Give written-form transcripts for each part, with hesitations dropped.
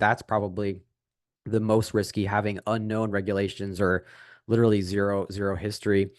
that's probably the most risky, having unknown regulations or literally zero history.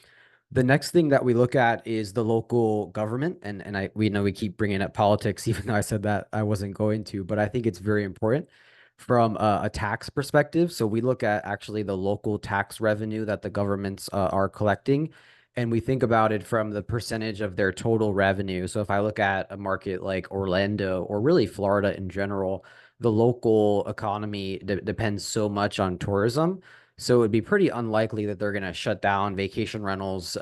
The next thing that we look at is the local government, and we know we keep bringing up politics, even though I said that I wasn't going to, but I think it's very important from a tax perspective. So we look at actually the local tax revenue that the governments are collecting, and we think about it from the percentage of their total revenue. So if I look at a market like Orlando or really Florida in general, the local economy depends so much on tourism. So it would be pretty unlikely that they're going to shut down vacation rentals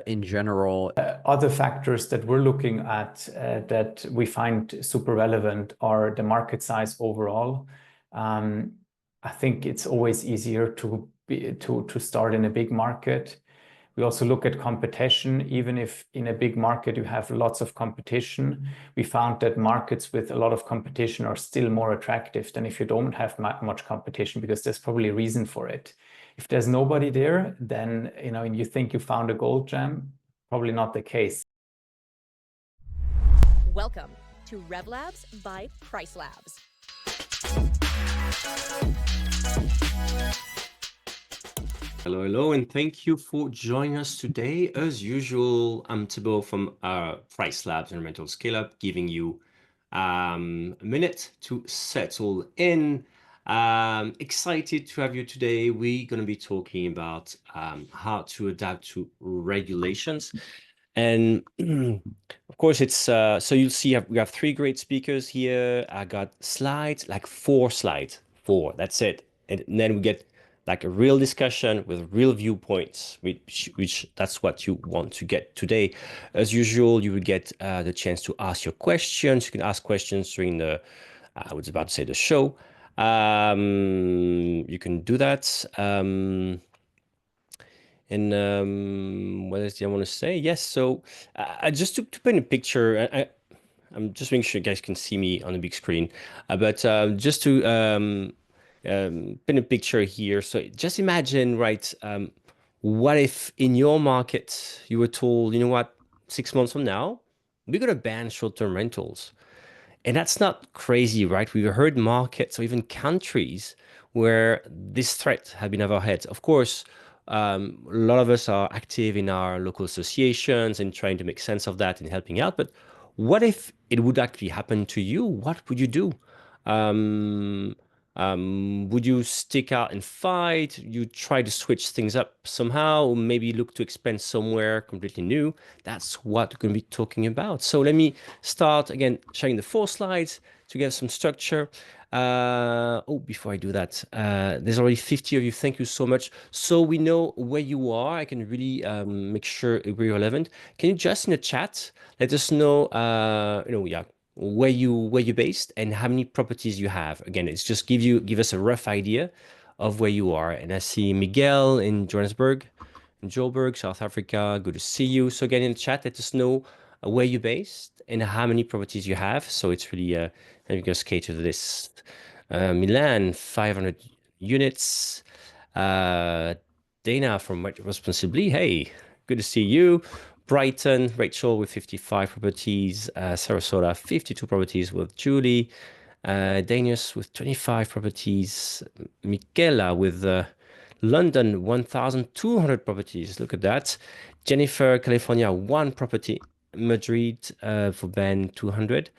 in general. Other factors that we're looking at that we find super relevant are the market size overall. I think it's always easier to start in a big market. We also look at competition. Even if in a big market you have lots of competition, we found that markets with a lot of competition are still more attractive than if you don't have much competition, because there's probably a reason for it. If there's nobody there, then and you think you found a gold gem, probably not the case. Welcome to RevLabs by PriceLabs. Hello, and thank you for joining us today. As usual, I'm Thibault from PriceLabs and Rental Scale Up, giving you a minute to settle in. Excited to have you today. We're going to be talking about how to adapt to regulations. And of course, it's so you'll see we have three great speakers here. I got slides, like 4 slides, 4, that's it. And then we get like a real discussion with real viewpoints, which that's what you want to get today. As usual, you will get the chance to ask your questions. You can ask questions during the, I was about to say the show. You can do that. And what else do I want to say? Yes, so just to paint a picture, I'm just making sure you guys can see me on the big screen, but just to paint a picture here. So just imagine, right, what if in your market you were told, you know what, 6 months from now, we're going to ban short-term rentals. And that's not crazy, right? We've heard markets or even countries where this threat has been over our heads. Of course, a lot of us are active in our local associations and trying to make sense of that and helping out. But what if it would actually happen to you? What would you do? Would you stick out and fight? You try to switch things up somehow, or maybe look to expand somewhere completely new? That's what we're going to be talking about. So let me start again, sharing the 4 slides to get some structure. Before I do that, there's already 50 of you. Thank you so much. So we know where you are. I can really make sure we're relevant. Can you just in the chat let us know, where you're based and how many properties you have? Again, it's just give us a rough idea of where you are. And I see Miguel in Johannesburg, in Joburg, South Africa. Good to see you. So again, in the chat, let us know where you're based and how many properties you have. So it's really, let me just cater to this. Milan, 500 units. Dana from Responsibly. Hey, good to see you. Brighton, Rachel with 55 properties. Sarasota, 52 properties with Julie. Danius with 25 properties. Michaela with London, 1,200 properties. Look at that. Jennifer, California, 1 property. Madrid for Ben, 200.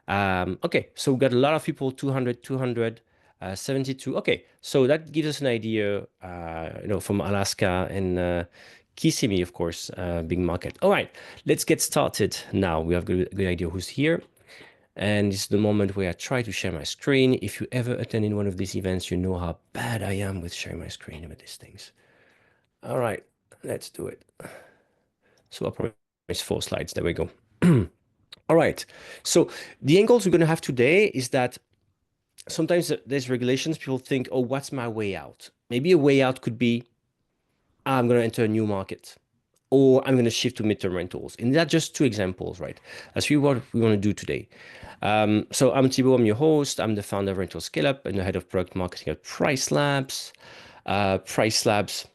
Okay, so we've got a lot of people, 200, 72. Okay, so that gives us an idea, from Alaska and Kissimmee, of course, big market. All right, let's get started now. We have a good idea who's here. And this is the moment where I try to share my screen. If you ever attend in one of these events, you know how bad I am with sharing my screen with these things. All right, let's do it. So I'll promise 4 slides. There we go. All right, so the angles we're going to have today is that sometimes there's regulations. People think, oh, what's my way out? Maybe a way out could be, I'm going to enter a new market, or I'm going to shift to midterm rentals. And that's just 2 examples, right? That's really what we want to do today. So I'm Thibault, I'm your host. I'm the founder of Rental Scale Up and the head of product marketing at PriceLabs. PriceLabs,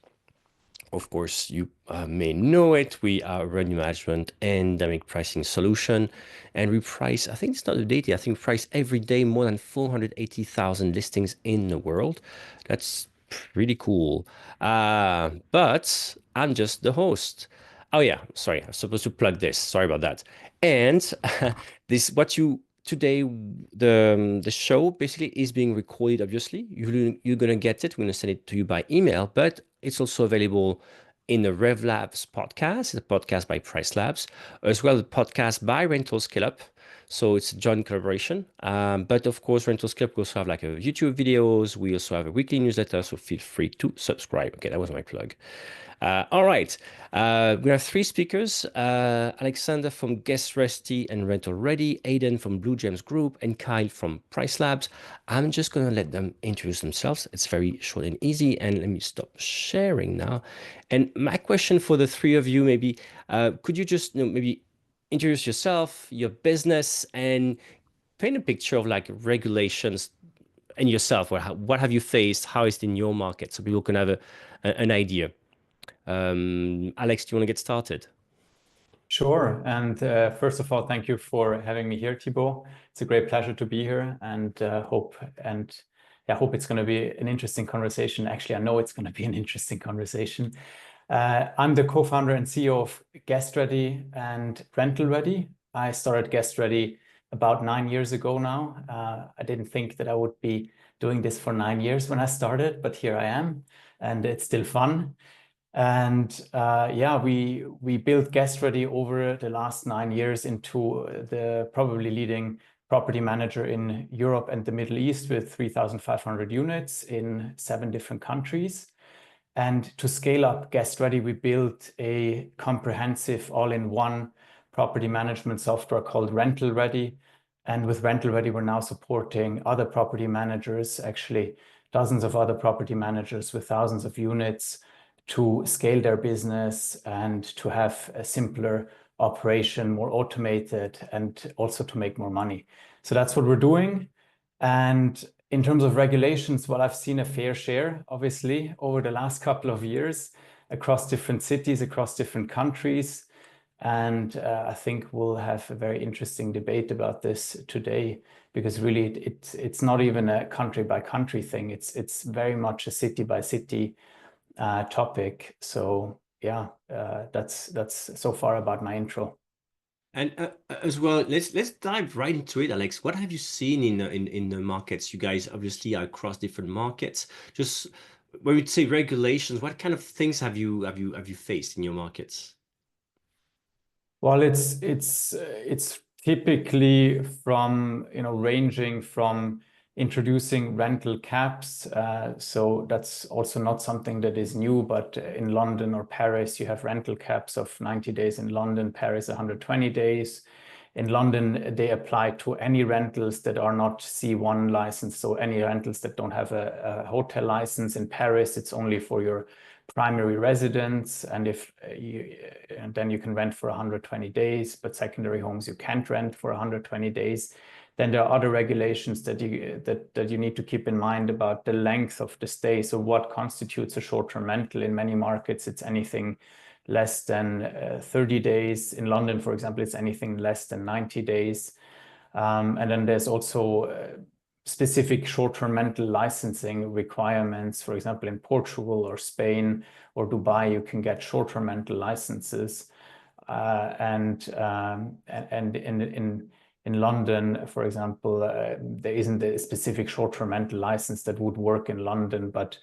of course, you may know it. We are a revenue management and dynamic pricing solution. And we price, I think it's not the data, I think we price every day more than 480,000 listings in the world. That's pretty cool. But I'm just the host. Oh yeah, sorry, I'm supposed to plug this. Sorry about that. And this, what you today, the show basically is being recorded. Obviously, you're gonna get it. We're gonna send it to you by email, but it's also available in the RevLabs podcast, the podcast by PriceLabs, as well as the podcast by RentalScale. So it's a joint collaboration. But of course, RentalScale will also have like a YouTube videos. We also have a weekly newsletter, so feel free to subscribe. Okay, that was my plug. All right. We have three speakers, Alexander from GuestReady and RentalReady, Aidan from Blue Gems Group, and Kyle from PriceLabs. I'm just going to let them introduce themselves. It's very short and easy. And let me stop sharing now. And my question for the three of you, maybe, could you just maybe introduce yourself, your business, and paint a picture of like regulations and yourself, or what have you faced? How is it in your market? So people can have an idea. Alex, do you want to get started? Sure. And first of all, thank you for having me here, Thibault. It's a great pleasure to be here, and hope it's going to be an interesting conversation. Actually, I know it's going to be an interesting conversation. I'm the co-founder and CEO of GuestReady and RentalReady. I started GuestReady about 9 years ago now. I didn't think that I would be doing this for 9 years when I started, but here I am, and it's still fun. And we built GuestReady over the last 9 years into the probably leading property manager in Europe and the Middle East with 3,500 units in 7 different countries. And to scale up GuestReady, we built a comprehensive all-in-one property management software called RentalReady. And with RentalReady, we're now supporting other property managers, actually dozens of other property managers with thousands of units, to scale their business and to have a simpler operation, more automated, and also to make more money. So that's what we're doing. And in terms of regulations, well, I've seen a fair share, obviously, over the last couple of years across different cities, across different countries. And I think we'll have a very interesting debate about this today, because really it's not even a country by country thing. It's very much a city by city topic. So yeah, that's so far about my intro. And as well, let's dive right into it, Alex. What have you seen in the markets? You guys obviously are across different markets. Just when we say regulations, what kind of things have you faced in your markets? Well, it's typically from ranging from introducing rental caps. So that's also not something that is new, but in London or Paris, you have rental caps of 90 days in London, Paris 120 days. In London, they apply to any rentals that are not C1 licensed, so any rentals that don't have a hotel license. In Paris, it's only for your primary residence, and then you can rent for 120 days, but secondary homes you can't rent for 120 days. Then there are other regulations that you need to keep in mind about the length of the stay. So what constitutes a short-term rental? In many markets, it's anything less than 30 days. In London, for example, it's anything less than 90 days. And then there's also specific short-term rental licensing requirements. For example, in Portugal or Spain or Dubai, you can get short-term rental licenses. And in London, for example, there isn't a specific short-term rental license that would work in London, but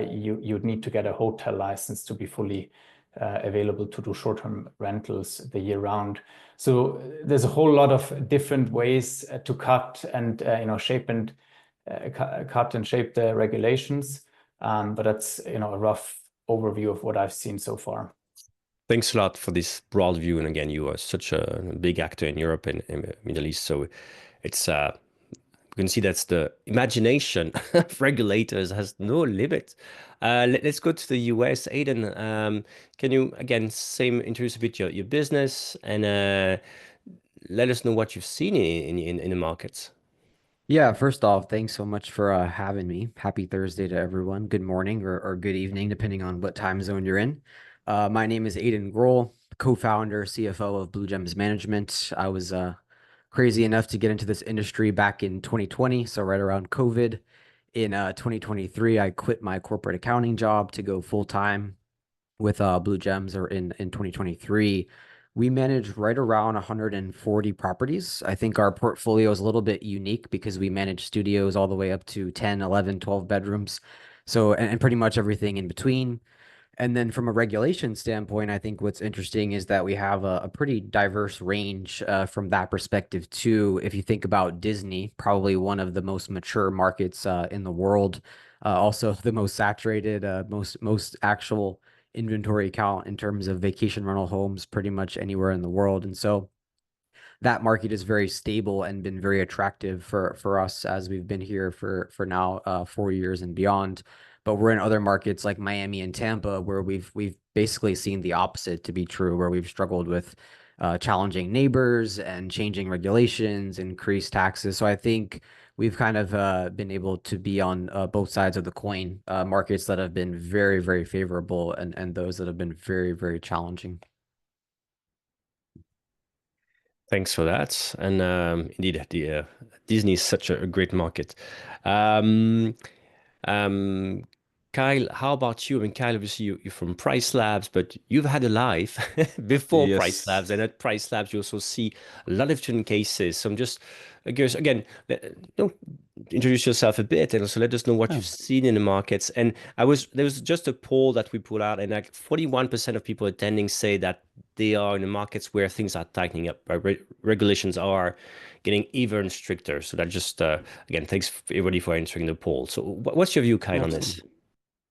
you'd need to get a hotel license to be fully available to do short-term rentals the year round. So there's a whole lot of different ways to cut and cut and shape the regulations. But that's a rough overview of what I've seen so far. Thanks a lot for this broad view. And again, you are such a big actor in Europe and Middle East. So it's you can see that's the imagination of regulators has no limit. Let's go to the US. Aidan, can you again introduce a bit your business and let us know what you've seen in the markets? Yeah, first off, thanks so much for having me. Happy Thursday to everyone. Good morning or good evening, depending on what time zone you're in. My name is Aidan Groll, co-founder, CFO of Blue Gems Management. I was crazy enough to get into this industry back in 2020, so right around COVID. In 2023, I quit my corporate accounting job to go full time with Blue Gems, or in 2023. We manage right around 140 properties. I think our portfolio is a little bit unique because we manage studios all the way up to 10, 11, 12 bedrooms. So, and pretty much everything in between. And then from a regulation standpoint, I think what's interesting is that we have a pretty diverse range from that perspective too. If you think about Disney, probably one of the most mature markets in the world, also the most saturated, most actual inventory count in terms of vacation rental homes, pretty much anywhere in the world. And so that market is very stable and been very attractive for us as we've been here for now 4 years and beyond. But we're in other markets like Miami and Tampa where we've basically seen the opposite to be true, where we've struggled with challenging neighbors and changing regulations, increased taxes. So I think we've kind of been able to be on both sides of the coin, markets that have been very, very favorable and those that have been very, very challenging. Thanks for that. And indeed, Disney is such a great market. Um, Um, Kyle, how about you? I mean, Kyle, obviously you're from PriceLabs, but you've had a life before Yes. PriceLabs, and at PriceLabs you also see a lot of different cases. So I'm just curious again. Introduce yourself a bit, and also let us know what you've Oh, seen in the markets. And there was just a poll that we put out, and like 41% of people attending say that they are in the markets where things are tightening up, regulations are getting even stricter. So that just again, thanks everybody for answering the poll. So what's your view, Kyle, on this? absolutely.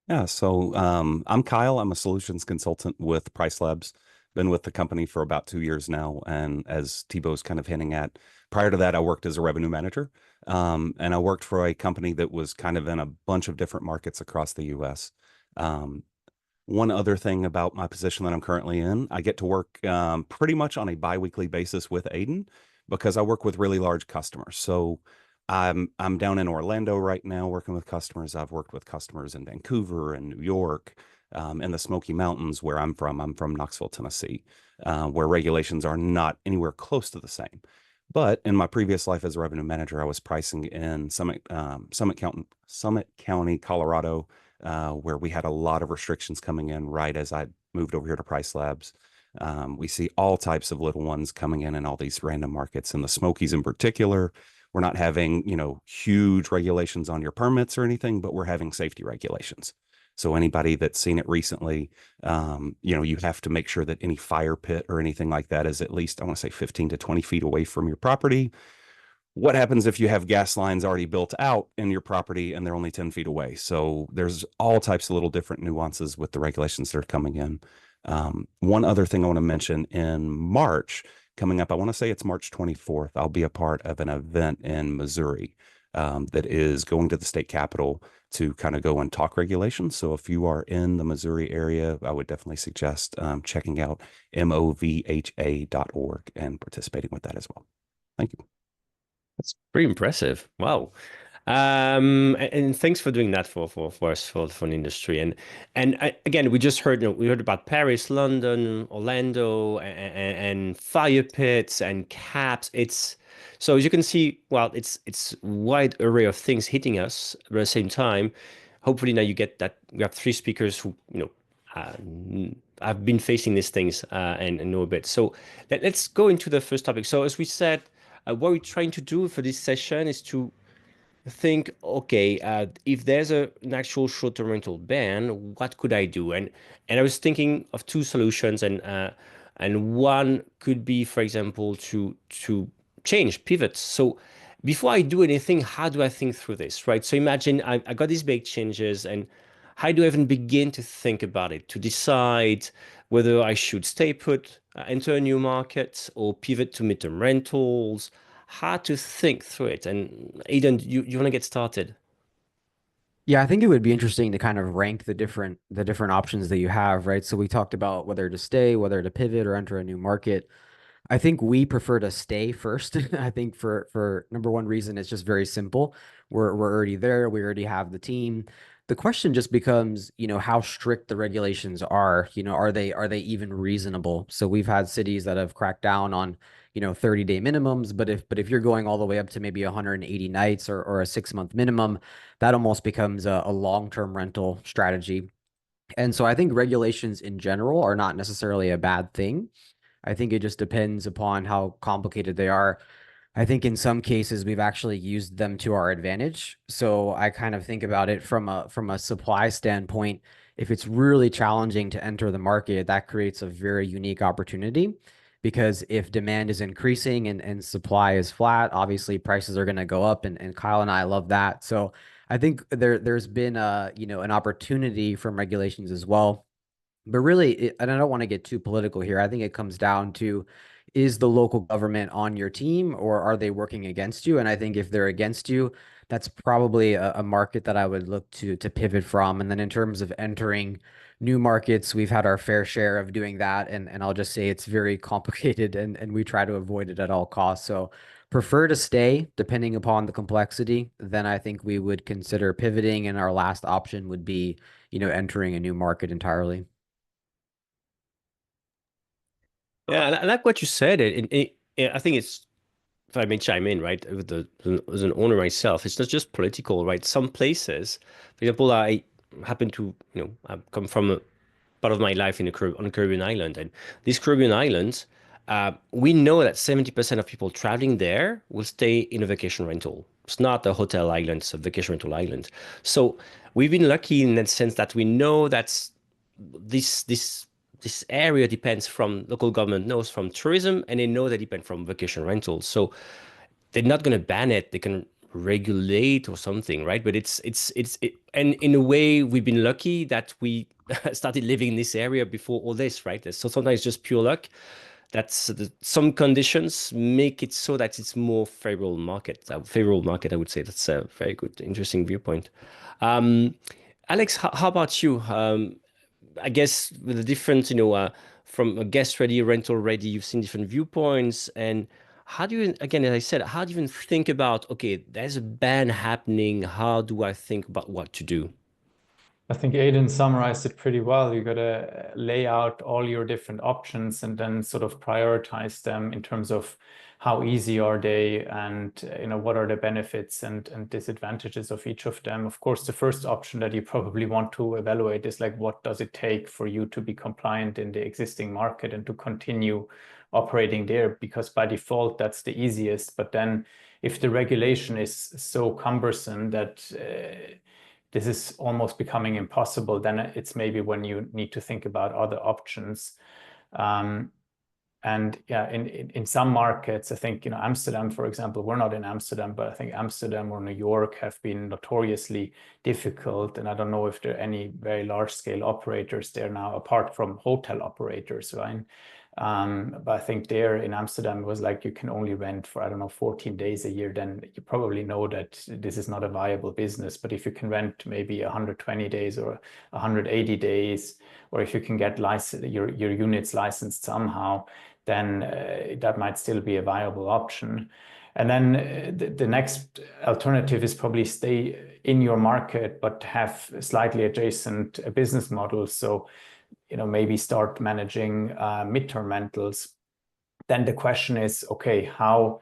Yeah. So I'm Kyle. I'm a solutions consultant with PriceLabs. Been with the company for about 2 years now. And as Thibault's kind of hinting at, prior to that, I worked as a revenue manager. And I worked for a company that was kind of in a bunch of different markets across the US. Um, One other thing about my position that I'm currently in, I get to work pretty much on a biweekly basis with Aidan because I work with really large customers. So I'm down in Orlando right now working with customers. I've worked with customers in Vancouver and New York, in the Smoky Mountains where I'm from. I'm from Knoxville, Tennessee, where regulations are not anywhere close to the same. But in my previous life as a revenue manager, I was pricing in Summit County, Colorado, where we had a lot of restrictions coming in right as I moved over here to PriceLabs. We see all types of little ones coming in all these random markets, and the Smokies in particular. We're not having, huge regulations on your permits or anything, but we're having safety regulations. So anybody that's seen it recently, you have to make sure that any fire pit or anything like that is at least, I want to say 15 to 20 feet away from your property. What happens if you have gas lines already built out in your property and they're only 10 feet away? So there's all types of little different nuances with the regulations that are coming in. One other thing I want to mention in March, coming up, I want to say it's March 24th, I'll be a part of an event in Missouri that is going to the state capitol to kind of go and talk regulations. So if you are in the Missouri area, I would definitely suggest checking out movha.org and participating with that as well. Thank you. That's pretty impressive. Wow. And thanks for doing that for us for the industry. And again, we just heard we heard about Paris, London, Orlando, and fire pits and caps. It's so as you can see, well, it's wide array of things hitting us, but at the same time, hopefully now you get that we have three speakers who uh, have been facing these things and know a bit. So let's go into the first topic. So as we said, what we're trying to do for this session is to think, okay, if there's an actual short-term rental ban, what could I do? And I was thinking of two solutions, and one could be, for example, to change pivots. So before I do anything, how do I think through this, right? So imagine I got these big changes, and how do I even begin to think about it, to decide whether I should stay put, enter a new market, or pivot to midterm rentals, how to think through it. And Aidan, you want to get started? Yeah, I think it would be interesting to kind of rank the different options that you have, right? So we talked about whether to stay, whether to pivot or enter a new market. I think we prefer to stay first. I think for number one reason, it's just very simple. We're already there. We already have the team. The question just becomes, how strict the regulations are. Are they even reasonable? So we've had cities that have cracked down on, 30-day minimums, but if you're going all the way up to maybe 180 nights or a 6-month minimum, that almost becomes a long-term rental strategy. And so I think regulations in general are not necessarily a bad thing. I think it just depends upon how complicated they are. I think in some cases we've actually used them to our advantage. So I kind of think about it from a supply standpoint. If it's really challenging to enter the market, that creates a very unique opportunity because if demand is increasing and supply is flat, obviously prices are going to go up and Kyle and I love that. So I think there's been an opportunity from regulations as well. But really, and I don't want to get too political here. I think it comes down to, is the local government on your team or are they working against you? And I think if they're against you, that's probably a market that I would look to pivot from. And then in terms of entering new markets, we've had our fair share of doing that. And I'll just say it's very complicated and we try to avoid it at all costs. So prefer to stay depending upon the complexity. Then I think we would consider pivoting. And our last option would be, entering a new market entirely. Yeah, I like what you said. I think it's, if I may chime in, right, as an owner myself, it's not just political, right? Some places, for example, I happen to, I come from a part of my life on a Caribbean island, and these Caribbean islands, we know that 70% of people traveling there will stay in a vacation rental. It's not a hotel island; it's a vacation rental island. So we've been lucky in that sense that we know that this area depends from local government knows from tourism, and they know they depend from vacation rentals. So they're not going to ban it. They can regulate or something, right? But and in a way, we've been lucky that we started living in this area before all this, right? So sometimes it's just pure luck. Some conditions make it so that it's more favorable market. I would say that's a very good, interesting viewpoint. Um, Alex, how about you? I guess with the different, from a GuestReady, RentalReady, you've seen different viewpoints. And how do you, again, as I said, how do you even think about, okay, there's a ban happening. How do I think about what to do? I think Aidan summarized it pretty well. You got to lay out all your different options and then sort of prioritize them in terms of how easy are they and what are the benefits and disadvantages of each of them. Of course, the first option that you probably want to evaluate is like, what does it take for you to be compliant in the existing market and to continue operating there? Because by default, that's the easiest. But then if the regulation is so cumbersome that this is almost becoming impossible, then it's maybe when you need to think about other options. And yeah, in some markets, I think, Amsterdam, for example, we're not in Amsterdam, but I think Amsterdam or New York have been notoriously difficult. And I don't know if there are any very large scale operators there now, apart from hotel operators, right? But I think there in Amsterdam, it was like you can only rent for, I don't know, 14 days a year. Then you probably know that this is not a viable business. But if you can rent maybe 120 days or 180 days, or if you can get your units licensed somehow, then that might still be a viable option. And then the next alternative is probably stay in your market, but have slightly adjacent business models. So, maybe start managing midterm rentals. Then the question is, okay, how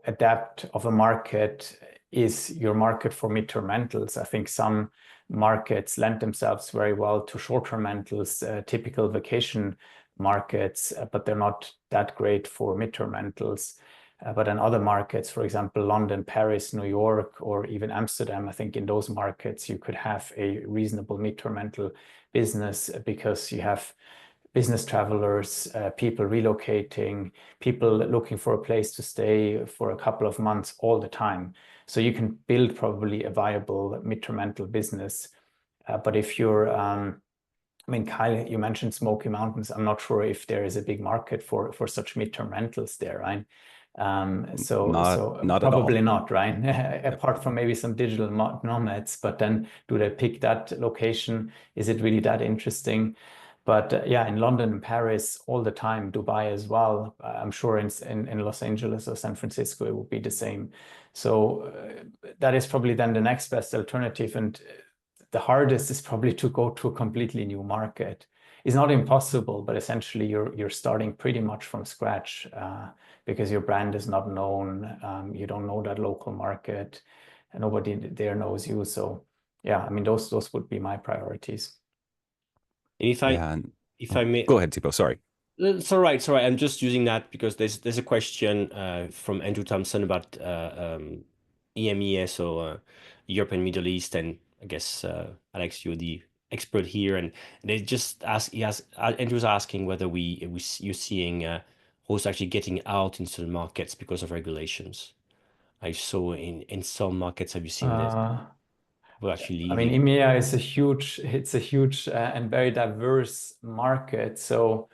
adapt of a market is your market for midterm rentals? I think some markets lend themselves very well to short-term rentals, typical vacation markets, but they're not that great for midterm rentals. But in other markets, for example, London, Paris, New York, or even Amsterdam, I think in those markets, you could have a reasonable midterm rental business because you have business travelers, people relocating, people looking for a place to stay for a couple of months all the time. So you can build probably a viable midterm rental business. But if you're, Kyle, you mentioned Smoky Mountains. I'm not sure if there is a big market for such midterm rentals there, right? Not probably at all. not, right? Apart from maybe some digital nomads, but then do they pick that location? Is it really that interesting? But yeah, in London and Paris all the time, Dubai as well. I'm sure in Los Angeles or San Francisco it would be the same. So that is probably then the next best alternative. And the hardest is probably to go to a completely new market. It's not impossible, but essentially you're starting pretty much from scratch because your brand is not known. You don't know that local market, and nobody there knows you. So yeah, I mean those would be my priorities. And if I may, go ahead, Thibault. Sorry. it's all right. It's all right. I'm just using that because there's a question from Andrew Thompson about EMEA, so Europe and Middle East, and I guess Alex, you're the expert here, and they just ask. Andrew's asking whether you're seeing hosts actually getting out into the markets because of regulations. I saw in some markets. Have you seen this? We're actually I mean, leaving. EMEA is it's a huge and very diverse market. So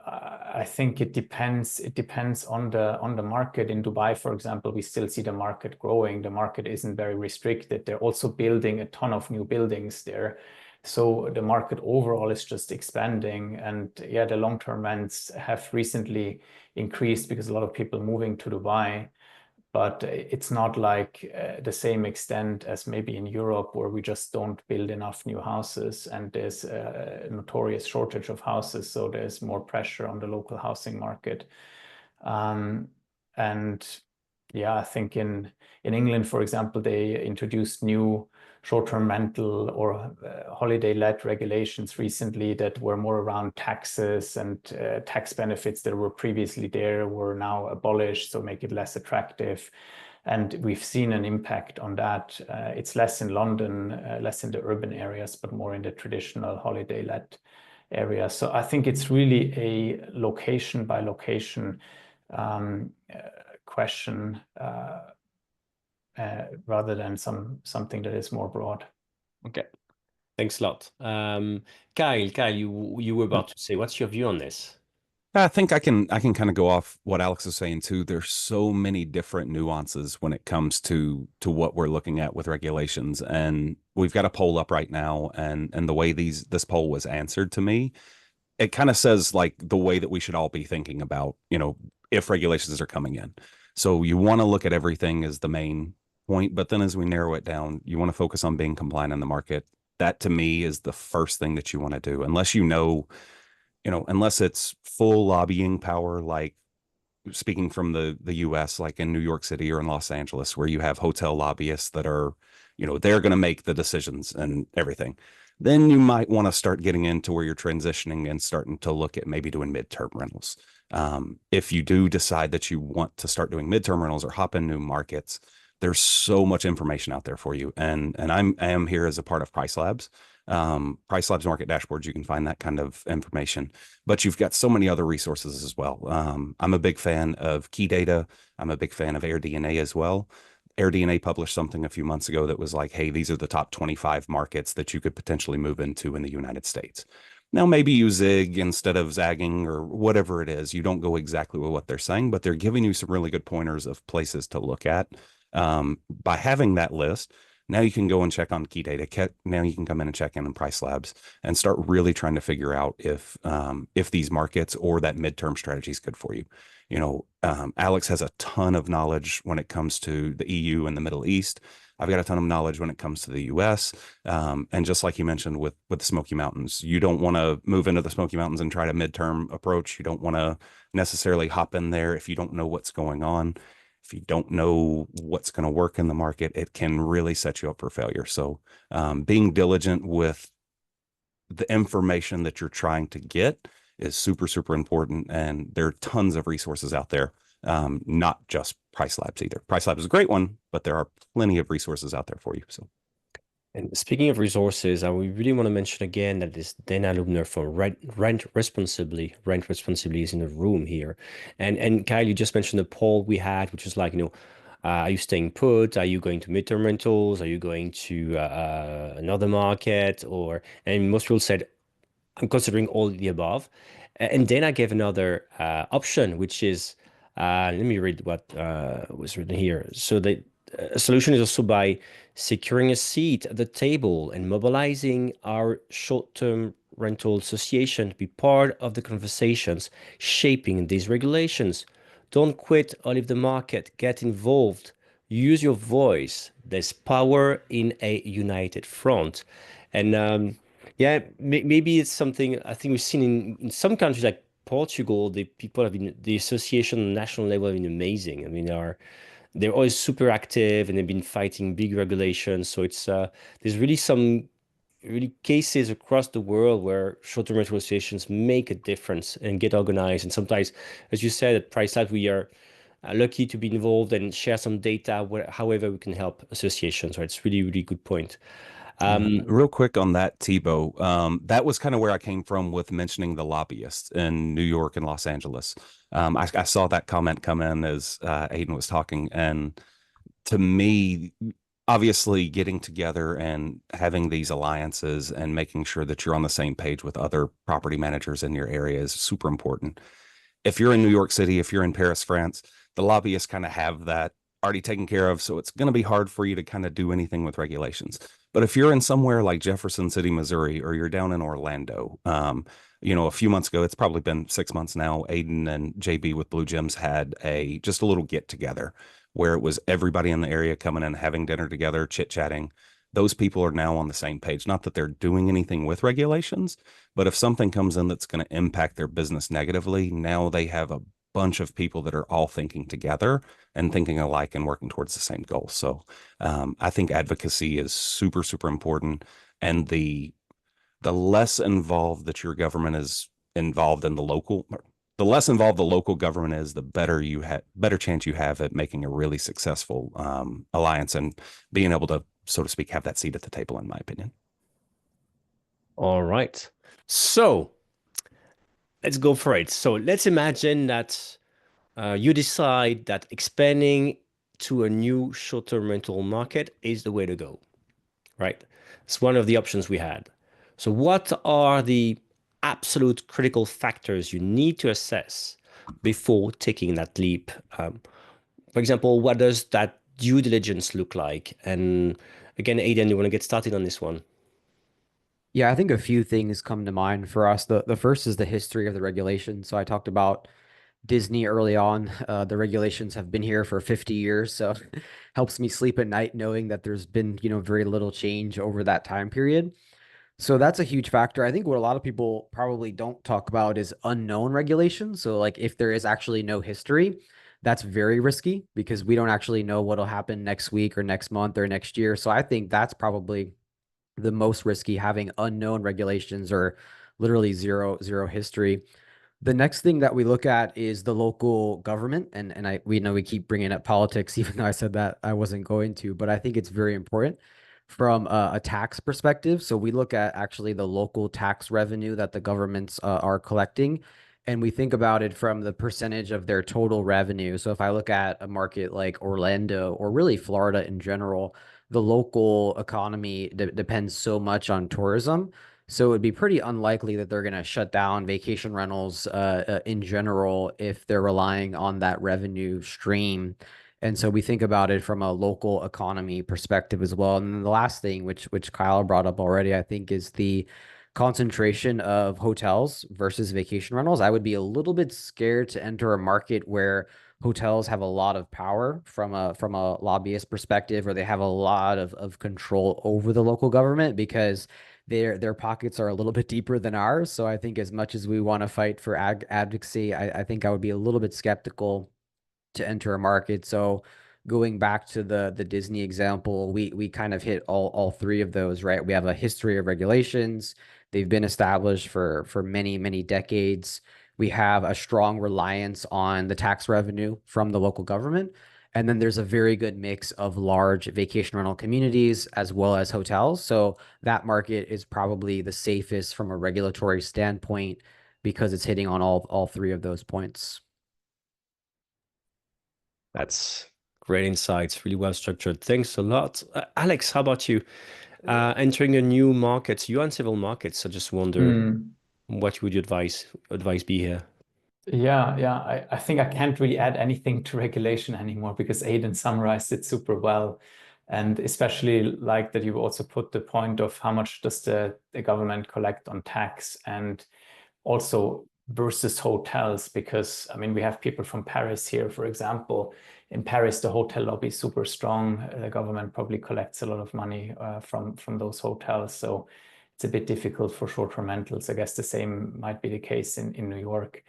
I think it depends. It depends on the market. In Dubai, for example, we still see the market growing. The market isn't very restricted. They're also building a ton of new buildings there. So the market overall is just expanding. And yeah, the long-term rents have recently increased because a lot of people moving to Dubai, but it's not like the same extent as maybe in Europe, where we just don't build enough new houses and there's a notorious shortage of houses. So there's more pressure on the local housing market. And yeah, I think in England, for example, they introduced new short-term rental or holiday-let regulations recently that were more around taxes, and tax benefits that were previously there were now abolished, so make it less attractive. And we've seen an impact on that. It's less in London, less in the urban areas, but more in the traditional holiday-let areas. So I think it's really a location by location question rather than something that is more broad. Okay, thanks a lot. Kyle, you were about to say, what's your view on this? I think I can kind of go off what Alex is saying too. There's so many different nuances when it comes to what we're looking at with regulations, and we've got a poll up right now, and the way this poll was answered to me, it kind of says like the way that we should all be thinking about, if regulations are coming in. So you want to look at everything as the main point, but then as we narrow it down, you want to focus on being compliant in the market. That to me is the first thing that you want to do, unless unless it's full lobbying power, like speaking from the US, like in New York City or in Los Angeles, where you have hotel lobbyists that are, they're going to make the decisions and everything. Then you might want to start getting into where you're transitioning and starting to look at maybe doing midterm rentals. If you do decide that you want to start doing midterm rentals or hop in new markets, there's so much information out there for you. And I am here as a part of PriceLabs. PriceLabs market dashboards, you can find that kind of information, but you've got so many other resources as well. I'm a big fan of Key Data. I'm a big fan of AirDNA as well. AirDNA published something a few months ago that was like, hey, these are the top 25 markets that you could potentially move into in the United States. Now, maybe you zig instead of zagging or whatever it is. You don't go exactly with what they're saying, but they're giving you some really good pointers of places to look at. By having that list, now you can go and check on Key Data. Now you can come in and check in on PriceLabs and start really trying to figure out if these markets or that midterm strategy is good for you. Alex has a ton of knowledge when it comes to the EU and the Middle East. I've got a ton of knowledge when it comes to the US. And just like you mentioned with the Smoky Mountains, you don't want to move into the Smoky Mountains and try to midterm approach. You don't want to necessarily hop in there if you don't know what's going on. If you don't know what's going to work in the market, it can really set you up for failure. So being diligent with the information that you're trying to get is super, super important. And there are tons of resources out there, not just PriceLabs either. PriceLabs is a great one, but there are plenty of resources out there for you. So. And speaking of resources, I really want to mention again that this Dana Lubner from Rent Responsibly is in the room here. And Kyle, you just mentioned the poll we had, which is like, are you staying put? Are you going to midterm rentals? Are you going to another market? And most people said, I'm considering all the above. And Dana gave another option, which is, let me read what was written here. So the solution is also by securing a seat at the table and mobilizing our short-term rental association to be part of the conversations shaping these regulations. Don't quit or leave the market. Get involved. Use your voice. There's power in a united front. And yeah, maybe it's something I think we've seen in some countries like Portugal. The people have been, the association on the national level have been amazing. I mean, they're always super active and they've been fighting big regulations. So it's there's really some really cases across the world where short-term rental associations make a difference and get organized. And sometimes, as you said, at PriceLabs, we are lucky to be involved and share some data however we can help associations. So it's really, really good point. Real quick on that, Thibault, that was kind of where I came from with mentioning the lobbyists in New York and Los Angeles. I saw that comment come in as Aidan was talking, and to me, obviously getting together and having these alliances and making sure that you're on the same page with other property managers in your area is super important. If you're in New York City, if you're in Paris, France, the lobbyists kind of have that already taken care of. So it's going to be hard for you to kind of do anything with regulations. But if you're in somewhere like Jefferson City, Missouri, or you're down in Orlando, a few months ago, it's probably been 6 months now, Aidan and JB with Blue Gems had just a little get together where it was everybody in the area coming in, having dinner together, chit-chatting. Those people are now on the same page. Not that they're doing anything with regulations, but if something comes in that's going to impact their business negatively, now they have a bunch of people that are all thinking together and thinking alike and working towards the same goal. So I think advocacy is super, super important. And the less involved that your government is involved in the less involved the local government is, the better chance you have at making a really successful alliance and being able to, so to speak, have that seat at the table, in my opinion. All right. So let's go for it. So let's imagine that you decide that expanding to a new short-term rental market is the way to go, right? It's one of the options we had. So what are the absolute critical factors you need to assess before taking that leap? For example, what does that due diligence look like? And again, Aidan, you want to get started on this one? Yeah, I think a few things come to mind for us. The first is the history of the regulation. So I talked about Disney early on. The regulations have been here for 50 years, so helps me sleep at night knowing that there's been, very little change over that time period. So that's a huge factor. I think what a lot of people probably don't talk about is unknown regulation. So like if there is actually no history, that's very risky because we don't actually know what'll happen next week or next month or next year. So I think that's probably the most risky, having unknown regulations or literally zero history. The next thing that we look at is the local government, and we know we keep bringing up politics, even though I said that I wasn't going to, but I think it's very important from a tax perspective. So we look at actually the local tax revenue that the governments are collecting, and we think about it from the percentage of their total revenue. So if I look at a market like Orlando or really Florida in general, the local economy depends so much on tourism. So it'd be pretty unlikely that they're going to shut down vacation rentals in general if they're relying on that revenue stream. And so we think about it from a local economy perspective as well. And then the last thing, which Kyle brought up already, I think, is the concentration of hotels versus vacation rentals. I would be a little bit scared to enter a market where hotels have a lot of power from a lobbyist perspective, or they have a lot of control over the local government because their pockets are a little bit deeper than ours. So I think as much as we want to fight for advocacy, I think I would be a little bit skeptical to enter a market. So going back to the Disney example, we kind of hit all three of those, right? We have a history of regulations. They've been established for many decades. We have a strong reliance on the tax revenue from the local government. And then there's a very good mix of large vacation rental communities as well as hotels. So that market is probably the safest from a regulatory standpoint because it's hitting on all three of those points. That's great insights, really well structured. Thanks a lot. Alex, how about you? Entering a new market, you're in several markets. I just wonder, what would your advice be here? I think I can't really add anything to regulation anymore because Aidan summarized it super well. And especially like that you also put the point of how much does the government collect on tax, and also versus hotels, because I mean, we have people from Paris here, for example. In Paris, the hotel lobby is super strong. The government probably collects a lot of money from those hotels. So it's a bit difficult for short-term rentals. I guess the same might be the case in New York.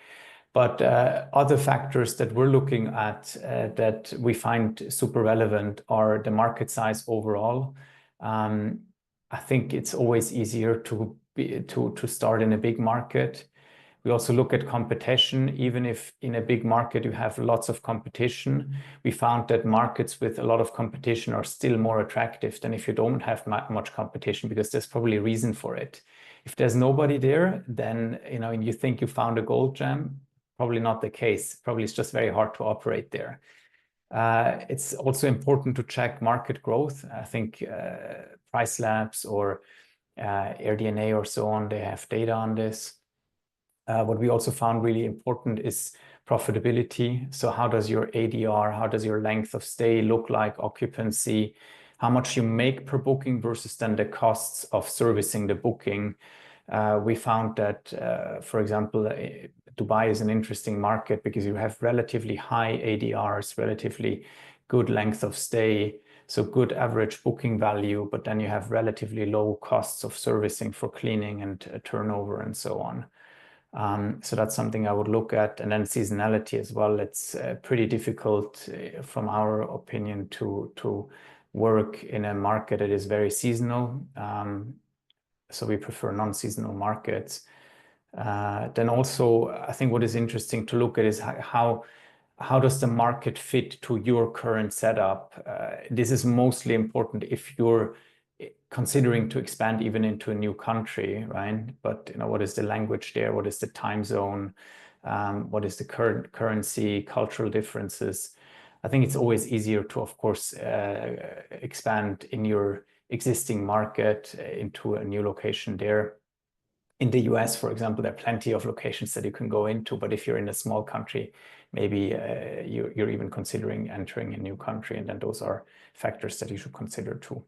But other factors that we're looking at that we find super relevant are the market size overall. I think it's always easier to start in a big market. We also look at competition. Even if in a big market you have lots of competition, we found that markets with a lot of competition are still more attractive than if you don't have much competition, because there's probably a reason for it. If there's nobody there, then and you think you found a gold gem, probably not the case. Probably it's just very hard to operate there. It's also important to check market growth. I think PriceLabs or AirDNA or so on, they have data on this. What we also found really important is profitability. So how does your ADR, how does your length of stay look like, occupancy, how much you make per booking versus then the costs of servicing the booking. We found that, for example, Dubai is an interesting market because you have relatively high ADRs, relatively good length of stay, so good average booking value, but then you have relatively low costs of servicing for cleaning and turnover and so on. So that's something I would look at. And then seasonality as well. It's pretty difficult, from our opinion, to work in a market that is very seasonal. So we prefer non-seasonal markets. Then also, I think what is interesting to look at is how does the market fit to your current setup? This is mostly important if you're considering to expand even into a new country, right? But what is the language there? What is the time zone? What is the current currency, cultural differences? I think it's always easier to, of course, expand in your existing market into a new location there. In the US, for example, there are plenty of locations that you can go into, but if you're in a small country, maybe you're even considering entering a new country, and then those are factors that you should consider too.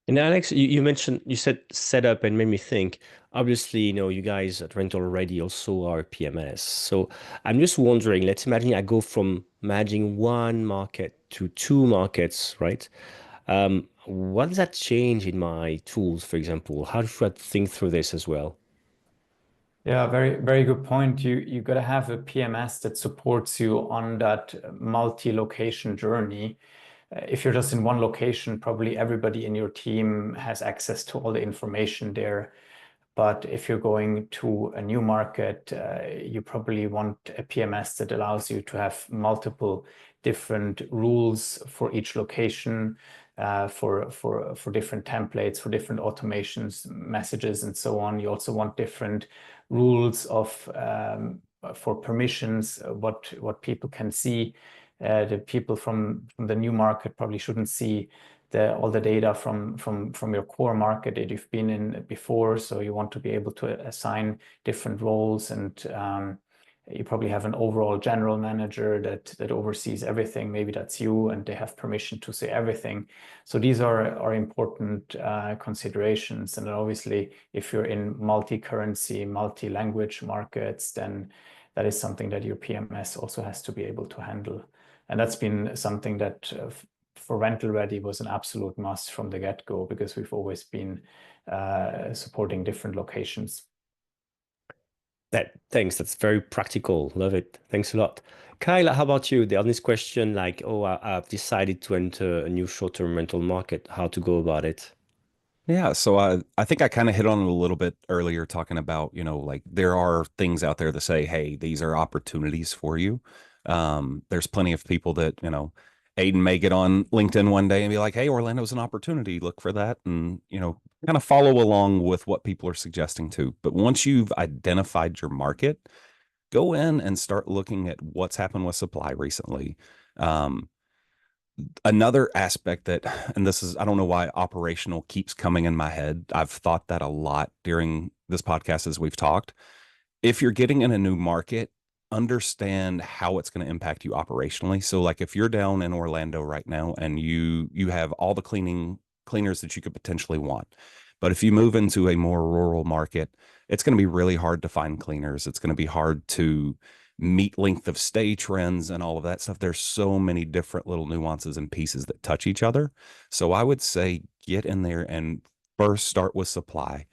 And Alex, you said setup and made me think, obviously, you guys at RentalReady also are PMS. So I'm just wondering, let's imagine I go from managing one market to two markets, right? What does that change in my tools, for example? How should I think through this as well? Yeah, very, very good point. You got to have a PMS that supports you on that multi-location journey. If you're just in one location, probably everybody in your team has access to all the information there. But if you're going to a new market, you probably want a PMS that allows you to have multiple different rules for each location, for different templates, for different automations, messages, and so on. You also want different rules for permissions, what people can see. The people from the new market probably shouldn't see all the data from your core market that you've been in before. So you want to be able to assign different roles, and you probably have an overall general manager that oversees everything. Maybe that's you, and they have permission to say everything. So these are important considerations. And then obviously, if you're in multi-currency, multi-language markets, then that is something that your PMS also has to be able to handle. And that's been something that for RentalReady was an absolute must from the get-go, because we've always been supporting different locations. Thanks. That's very practical. Love it. Thanks a lot. Kyle, how about you? On this question, like, I've decided to enter a new short-term rental market, how to go about it? Yeah, so I think I kind of hit on it a little bit earlier, talking about, like there are things out there that say, hey, these are opportunities for you. There's plenty of people that, Aidan may get on LinkedIn one day and be like, hey, Orlando's an opportunity, look for that. And, kind of follow along with what people are suggesting too. But once you've identified your market, go in and start looking at what's happened with supply recently. Another aspect that, and this is, I don't know why operational keeps coming in my head. I've thought that a lot during this podcast as we've talked. If you're getting in a new market, understand how it's going to impact you operationally. So like if you're down in Orlando right now and you have all the cleaners that you could potentially want, but if you move into a more rural market, it's going to be really hard to find cleaners. It's going to be hard to meet length of stay trends and all of that stuff. There's so many different little nuances and pieces that touch each other. So I would say get in there and first start with supply.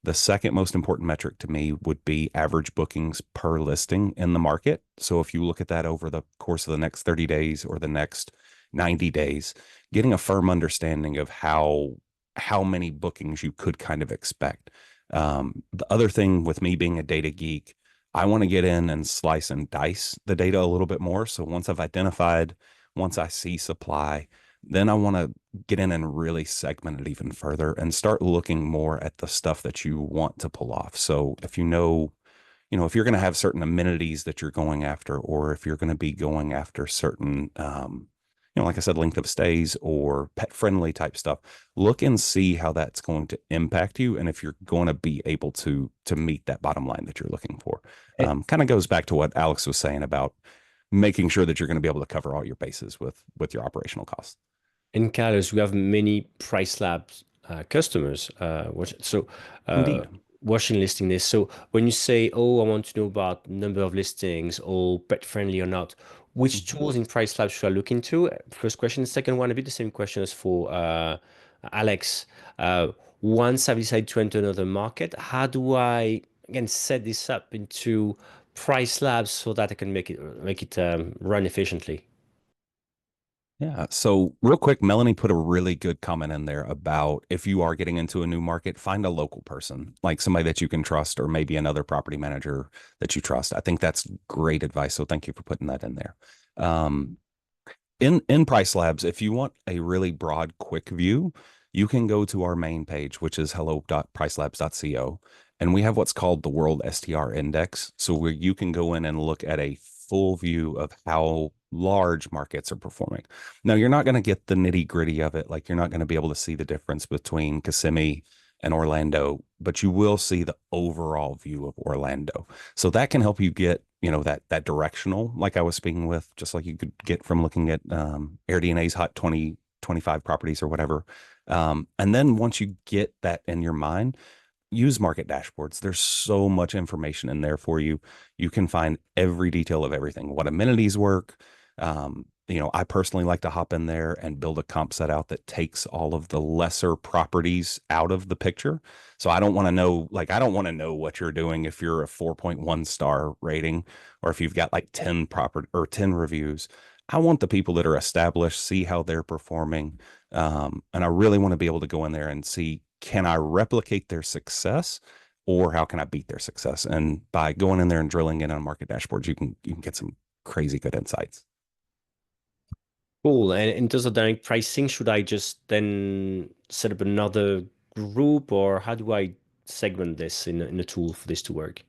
The second most important metric to me would be average bookings per listing in the market. So if you look at that over the course of the next 30 days or the next 90 days, getting a firm understanding of how many bookings you could kind of expect. The other thing with me being a data geek, I want to get in and slice and dice the data a little bit more. So once I've identified, once I see supply, then I want to get in and really segment it even further and start looking more at the stuff that you want to pull off. So if if you're going to have certain amenities that you're going after, or if you're going to be going after certain, like I said, length of stays or pet friendly type stuff, look and see how that's going to impact you. And if you're going to be able to meet that bottom line that you're looking for. Kind of goes back to what Alex was saying about making sure that you're going to be able to cover all your bases with your operational costs. And Carlos, we have many PriceLabs customers, Indeed. watching listing this. So when you say, "Oh, I want to know about number of listings or pet friendly or not," which tools in PriceLabs should I look into? First question. Second one, a bit the same question as for Alex. Once I've decided to enter another market, how do I again set this up into PriceLabs so that I can make it run efficiently? Yeah. So real quick, Melanie put a really good comment in there about if you are getting into a new market, find a local person, like somebody that you can trust, or maybe another property manager that you trust. I think that's great advice. So thank you for putting that in there. In PriceLabs, if you want a really broad, quick view, you can go to our main page, which is hello.pricelabs.co. And we have what's called the World STR Index. So where you can go in and look at a full view of how large markets are performing. Now, you're not going to get the nitty gritty of it. Like you're not going to be able to see the difference between Kissimmee and Orlando, but you will see the overall view of Orlando. So that can help you get, that directional, like I was speaking with, just like you could get from looking at AirDNA's hot 2025 properties or whatever. And then once you get that in your mind, use market dashboards. There's so much information in there for you. You can find every detail of everything, what amenities work. I personally like to hop in there and build a comp set out that takes all of the lesser properties out of the picture. So I don't want to know what you're doing if you're a 4.1 star rating, or if you've got like 10 property or 10 reviews. I want the people that are established, see how they're performing. And I really want to be able to go in there and see, can I replicate their success, or how can I beat their success? And by going in there and drilling in on market dashboards, you can get some crazy good insights. Cool. And in terms of dynamic pricing, should I just then set up another group, or how do I segment this in a tool for this to work?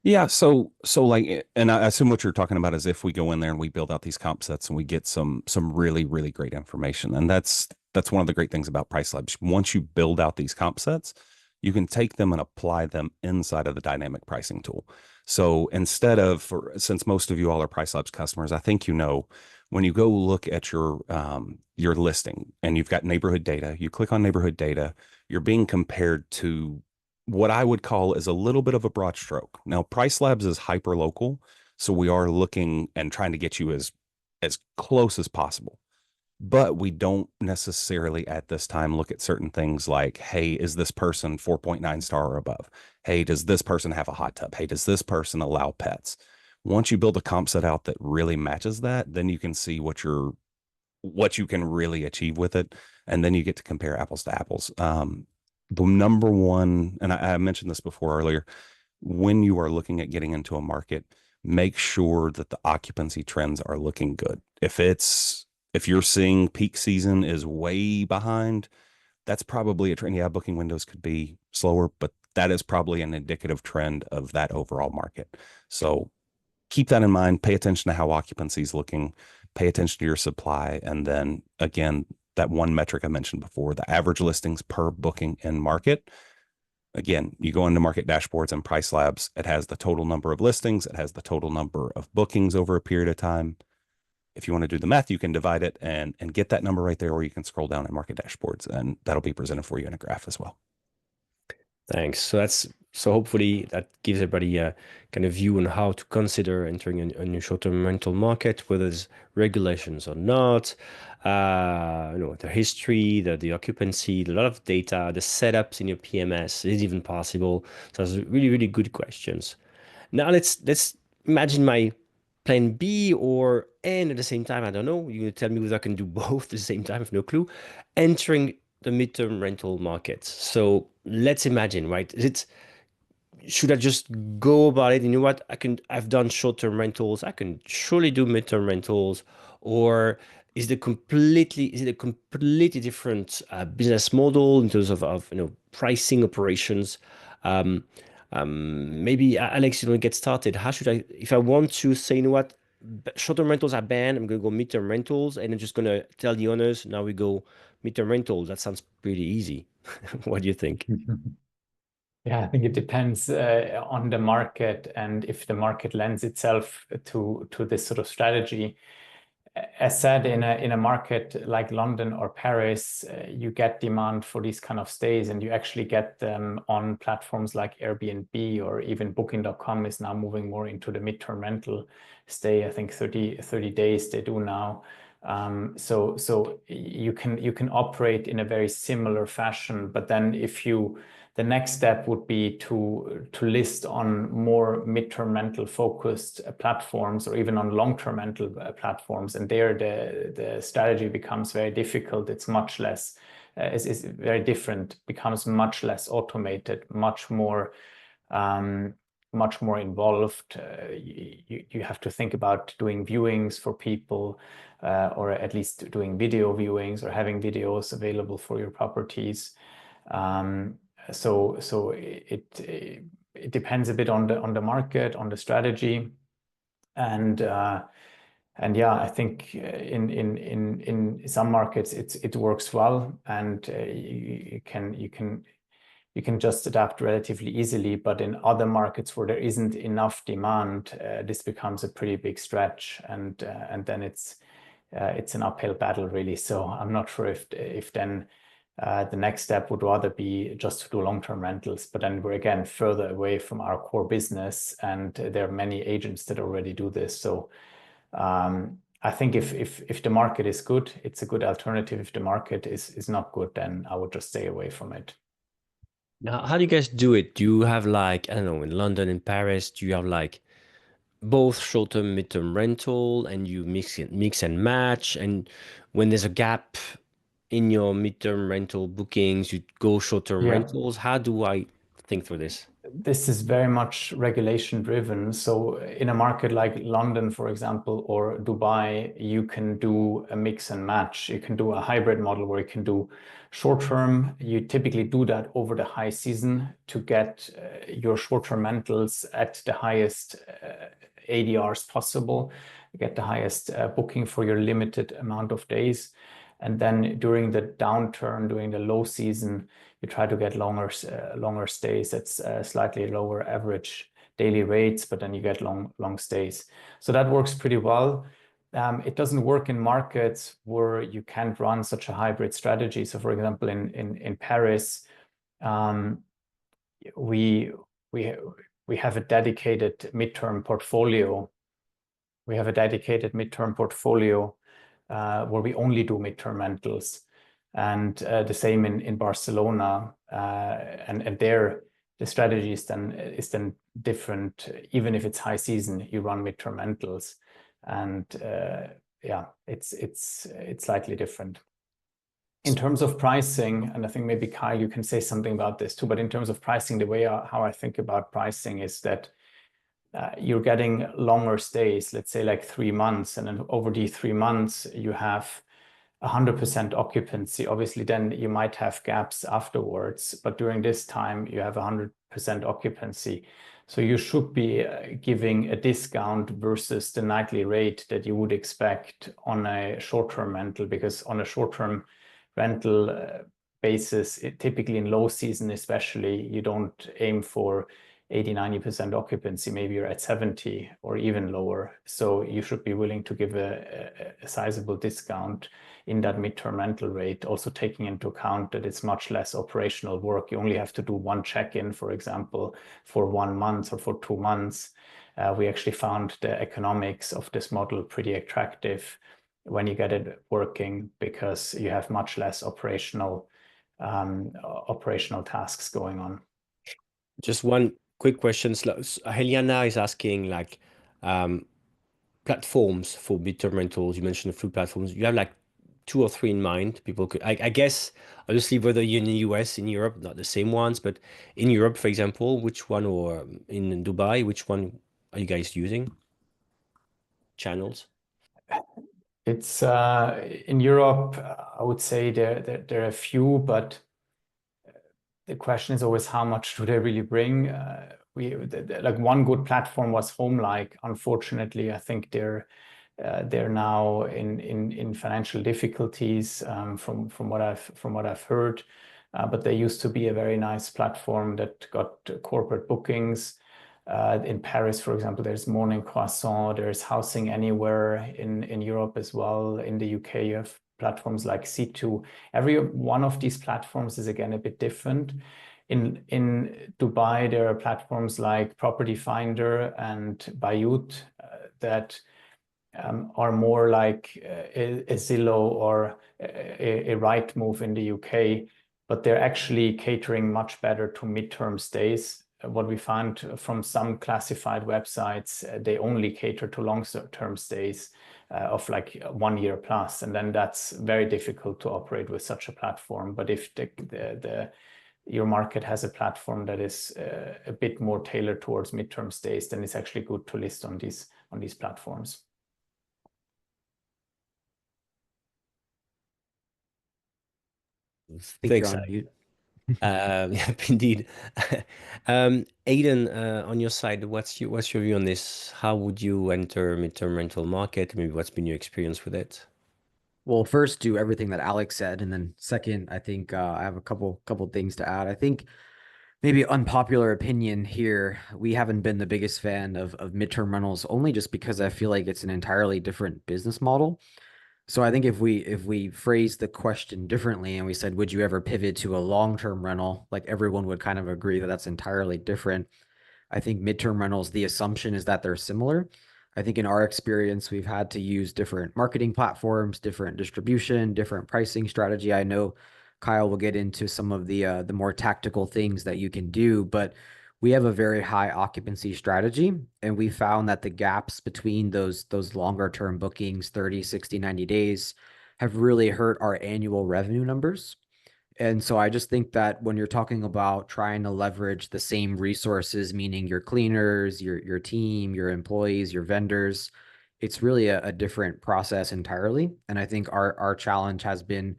Yeah, so like, and I assume what you're talking about is if we go in there and we build out these comp sets and we get some really, really great information. And that's one of the great things about PriceLabs. Once you build out these comp sets, you can take them and apply them inside of the dynamic pricing tool. So instead of, since most of you all are PriceLabs customers, I think when you go look at your listing and you've got neighborhood data, you click on neighborhood data, you're being compared to what I would call is a little bit of a broad stroke. Now, PriceLabs is hyper local, so we are looking and trying to get you as close as possible. But we don't necessarily at this time look at certain things like, hey, is this person 4.9 star or above? Hey, does this person have a hot tub? Hey, does this person allow pets? Once you build a comp set out that really matches that, then you can see what you can really achieve with it. And then you get to compare apples to apples. The number one, and I mentioned this before earlier, when you are looking at getting into a market, make sure that the occupancy trends are looking good. If you're seeing peak season is way behind, that's probably a trend. Yeah, booking windows could be slower, but that is probably an indicative trend of that overall market. So keep that in mind. Pay attention to how occupancy is looking, pay attention to your supply. And then again, that one metric I mentioned before, the average listings per booking in market. Again, you go into market dashboards and PriceLabs, it has the total number of listings, it has the total number of bookings over a period of time. If you want to do the math, you can divide it and get that number right there, or you can scroll down in market dashboards and that'll be presented for you in a graph as well. Thanks. So hopefully that gives everybody a kind of view on how to consider entering a new short-term rental market, whether there's regulations or not, the history, the occupancy, a lot of data, the setups in your PMS, is even possible. So that's really, really good questions. Now let's imagine my plan B or N at the same time. I don't know. You're gonna tell me whether I can do both at the same time. I have no clue. Entering the midterm rental market. So let's imagine, right? Should I just go about it? You know what? I've done short-term rentals. I can surely do midterm rentals. Or is it a completely different business model in terms of pricing operations? Maybe Alex, get started. How should I, if I want to say, you know what, short-term rentals are banned, I'm going to go midterm rentals, and I'm just going to tell the owners, now we go midterm rentals. That sounds pretty easy. What do you think? Yeah, I think it depends on the market and if the market lends itself to this sort of strategy. As said, in a market like London or Paris, you get demand for these kind of stays, and you actually get them on platforms like Airbnb, or even Booking.com is now moving more into the midterm rental stay. I think 30 days they do now. So you can operate in a very similar fashion, but then the next step would be to list on more midterm rental focused platforms, or even on long-term rental platforms. And there the strategy becomes very difficult. It's much less, is very different, becomes much less automated, much more involved. You have to think about doing viewings for people, or at least doing video viewings, or having videos available for your properties. So it depends a bit on the market, on the strategy, and yeah, I think in some markets it works well, and you can just adapt relatively easily. But in other markets where there isn't enough demand, this becomes a pretty big stretch, and then it's an uphill battle, really. So I'm not sure if then the next step would rather be just to do long-term rentals, but then we're again further away from our core business, and there are many agents that already do this. So I think if the market is good, it's a good alternative. If the market is not good, then I would just stay away from it. Now, how do you guys do it? Do you have, like, I don't know, in London, in Paris, do you have like both short-term, midterm rental, and you mix and match? And when there's a gap in your midterm rental bookings, you go short-term rentals? How do I think through this? This is very much regulation driven. So in a market like London, for example, or Dubai, you can do a mix and match. You can do a hybrid model where you can do short-term. You typically do that over the high season to get your short-term rentals at the highest ADRs possible, get the highest booking for your limited amount of days. And then during the downturn, during the low season, you try to get longer stays at slightly lower average daily rates, but then you get long stays. So that works pretty well. It doesn't work in markets where you can't run such a hybrid strategy. So, for example, in Paris, we have a dedicated midterm portfolio. We have a dedicated midterm portfolio where we only do midterm rentals, and the same in Barcelona, and there the strategy is then different. Even if it's high season, you run midterm rentals, and yeah, it's slightly different. In terms of pricing, and I think maybe Kyle, you can say something about this too, but in terms of pricing, the way how I think about pricing is that you're getting longer stays, let's say like 3 months, and then over the 3 months you have 100% occupancy. Obviously, then you might have gaps afterwards, but during this time you have 100% occupancy. So you should be giving a discount versus the nightly rate that you would expect on a short-term rental, because on a short-term rental, basis, typically in low season especially, you don't aim for 80-90% occupancy. Maybe you're at 70 or even lower. So you should be willing to give a sizable discount in that midterm rental rate, also taking into account that it's much less operational work. You only have to do one check-in, for example, for 1 month or for 2 months. We actually found the economics of this model pretty attractive when you get it working, because you have much less operational tasks going on. Just one quick question. Heliana is asking, like, platforms for midterm rentals. You mentioned a few platforms. You have like 2 or 3 in mind. People could, I guess, obviously, whether you're in the US, in Europe, not the same ones, but in Europe, for example, which one, or in Dubai, which one are you guys using? Channels? It's in Europe, I would say there are a few, but the question is always how much do they really bring? Like one good platform was HomeLike. Unfortunately, I think they're now in financial difficulties, from what I've heard. But they used to be a very nice platform that got corporate bookings. In Paris, for example, there's Morning Croissant, there's Housing Anywhere in Europe as well. In the UK, you have platforms like C2. Every one of these platforms is again a bit different. In Dubai, there are platforms like Property Finder and Bayut that are more like a Zillow or a Rightmove in the UK, but they're actually catering much better to midterm stays. What we found from some classified websites, they only cater to long-term stays of like 1 year plus, and then that's very difficult to operate with such a platform. But if your market has a platform that is a bit more tailored towards midterm stays, then it's actually good to list on these platforms. Thanks. Yeah, indeed. Aidan, on your side, what's your view on this? How would you enter midterm rental market? Maybe what's been your experience with it? Well, first, do everything that Alex said, and then second, I think I have a couple things to add. I think maybe unpopular opinion here, we haven't been the biggest fan of midterm rentals, only just because I feel like it's an entirely different business model. So I think if we phrase the question differently and we said, would you ever pivot to a long-term rental? Like everyone would kind of agree that that's entirely different. I think midterm rentals, the assumption is that they're similar. I think in our experience, we've had to use different marketing platforms, different distribution, different pricing strategy. I know Kyle will get into some of the more tactical things that you can do, but we have a very high occupancy strategy, and we found that the gaps between those longer term bookings, 30, 60, 90 days, have really hurt our annual revenue numbers. And so I just think that when you're talking about trying to leverage the same resources, meaning your cleaners, your team, your employees, your vendors, it's really a different process entirely. And I think our challenge has been,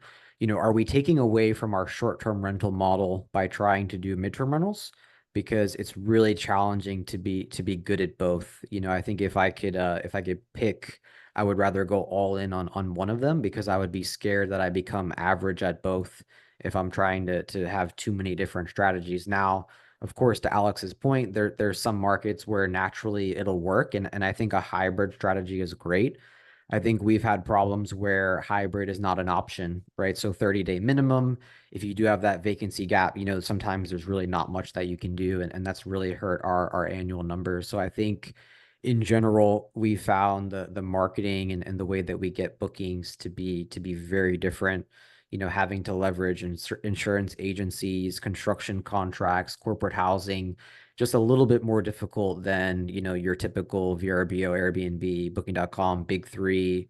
are we taking away from our short-term rental model by trying to do midterm rentals? Because it's really challenging to be good at both. I think if I could pick, I would rather go all in on one of them, because I would be scared that I become average at both if I'm trying to have too many different strategies. Now, of course, to Alex's point, there's some markets where naturally it'll work, and I think a hybrid strategy is great. I think we've had problems where hybrid is not an option, right? So 30-day minimum. If you do have that vacancy gap, sometimes there's really not much that you can do, and that's really hurt our annual numbers. So I think in general, we found the marketing and the way that we get bookings to be very different. Having to leverage insurance agencies, construction contracts, corporate housing, just a little bit more difficult than, your typical VRBO, Airbnb, Booking.com, big three,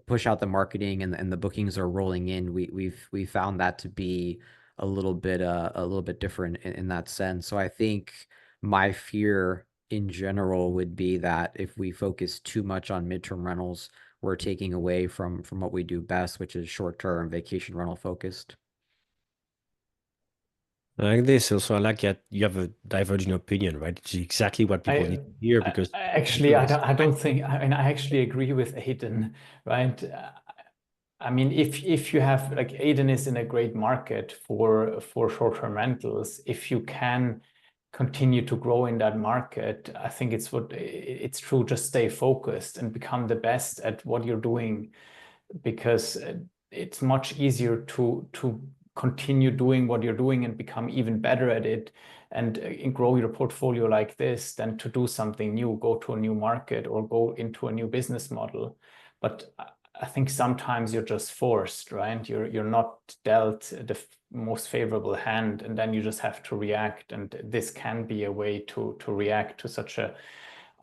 push out the marketing and the bookings are rolling in. We found that to be a little bit different in that sense. So I think my fear in general would be that if we focus too much on midterm rentals, we're taking away from what we do best, which is short-term vacation rental focused. I like this. Also, I like that you have a diverging opinion, right? It's exactly what people need to hear, because I don't think, I actually agree with Aidan, right? I mean, if you have, like, Aidan is in a great market for short-term rentals. If you can continue to grow in that market, I think it's true. Just stay focused and become the best at what you're doing, because it's much easier to continue doing what you're doing and become even better at it and grow your portfolio like this than to do something new, go to a new market or go into a new business model. But I think sometimes you're just forced, right? You're not dealt the most favorable hand, and then you just have to react. And this can be a way to react to such a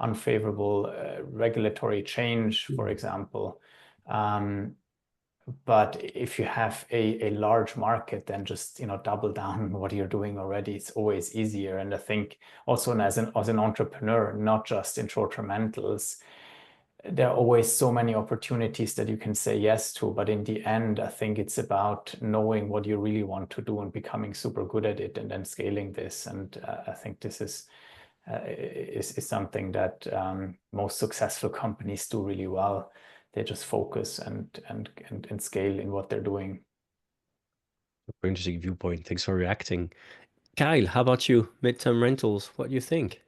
unfavorable regulatory change, for example. But if you have a large market, then just, you know, double down on what you're doing already. It's always easier. And I think also as an entrepreneur, not just in short-term rentals, there are always so many opportunities that you can say yes to. But in the end, I think it's about knowing what you really want to do and becoming super good at it and then scaling this. And I think this is something that most successful companies do really well. They just focus and scale in what they're doing. Very interesting viewpoint. Thanks for reacting. Kyle, how about you? Midterm rentals, what do you think?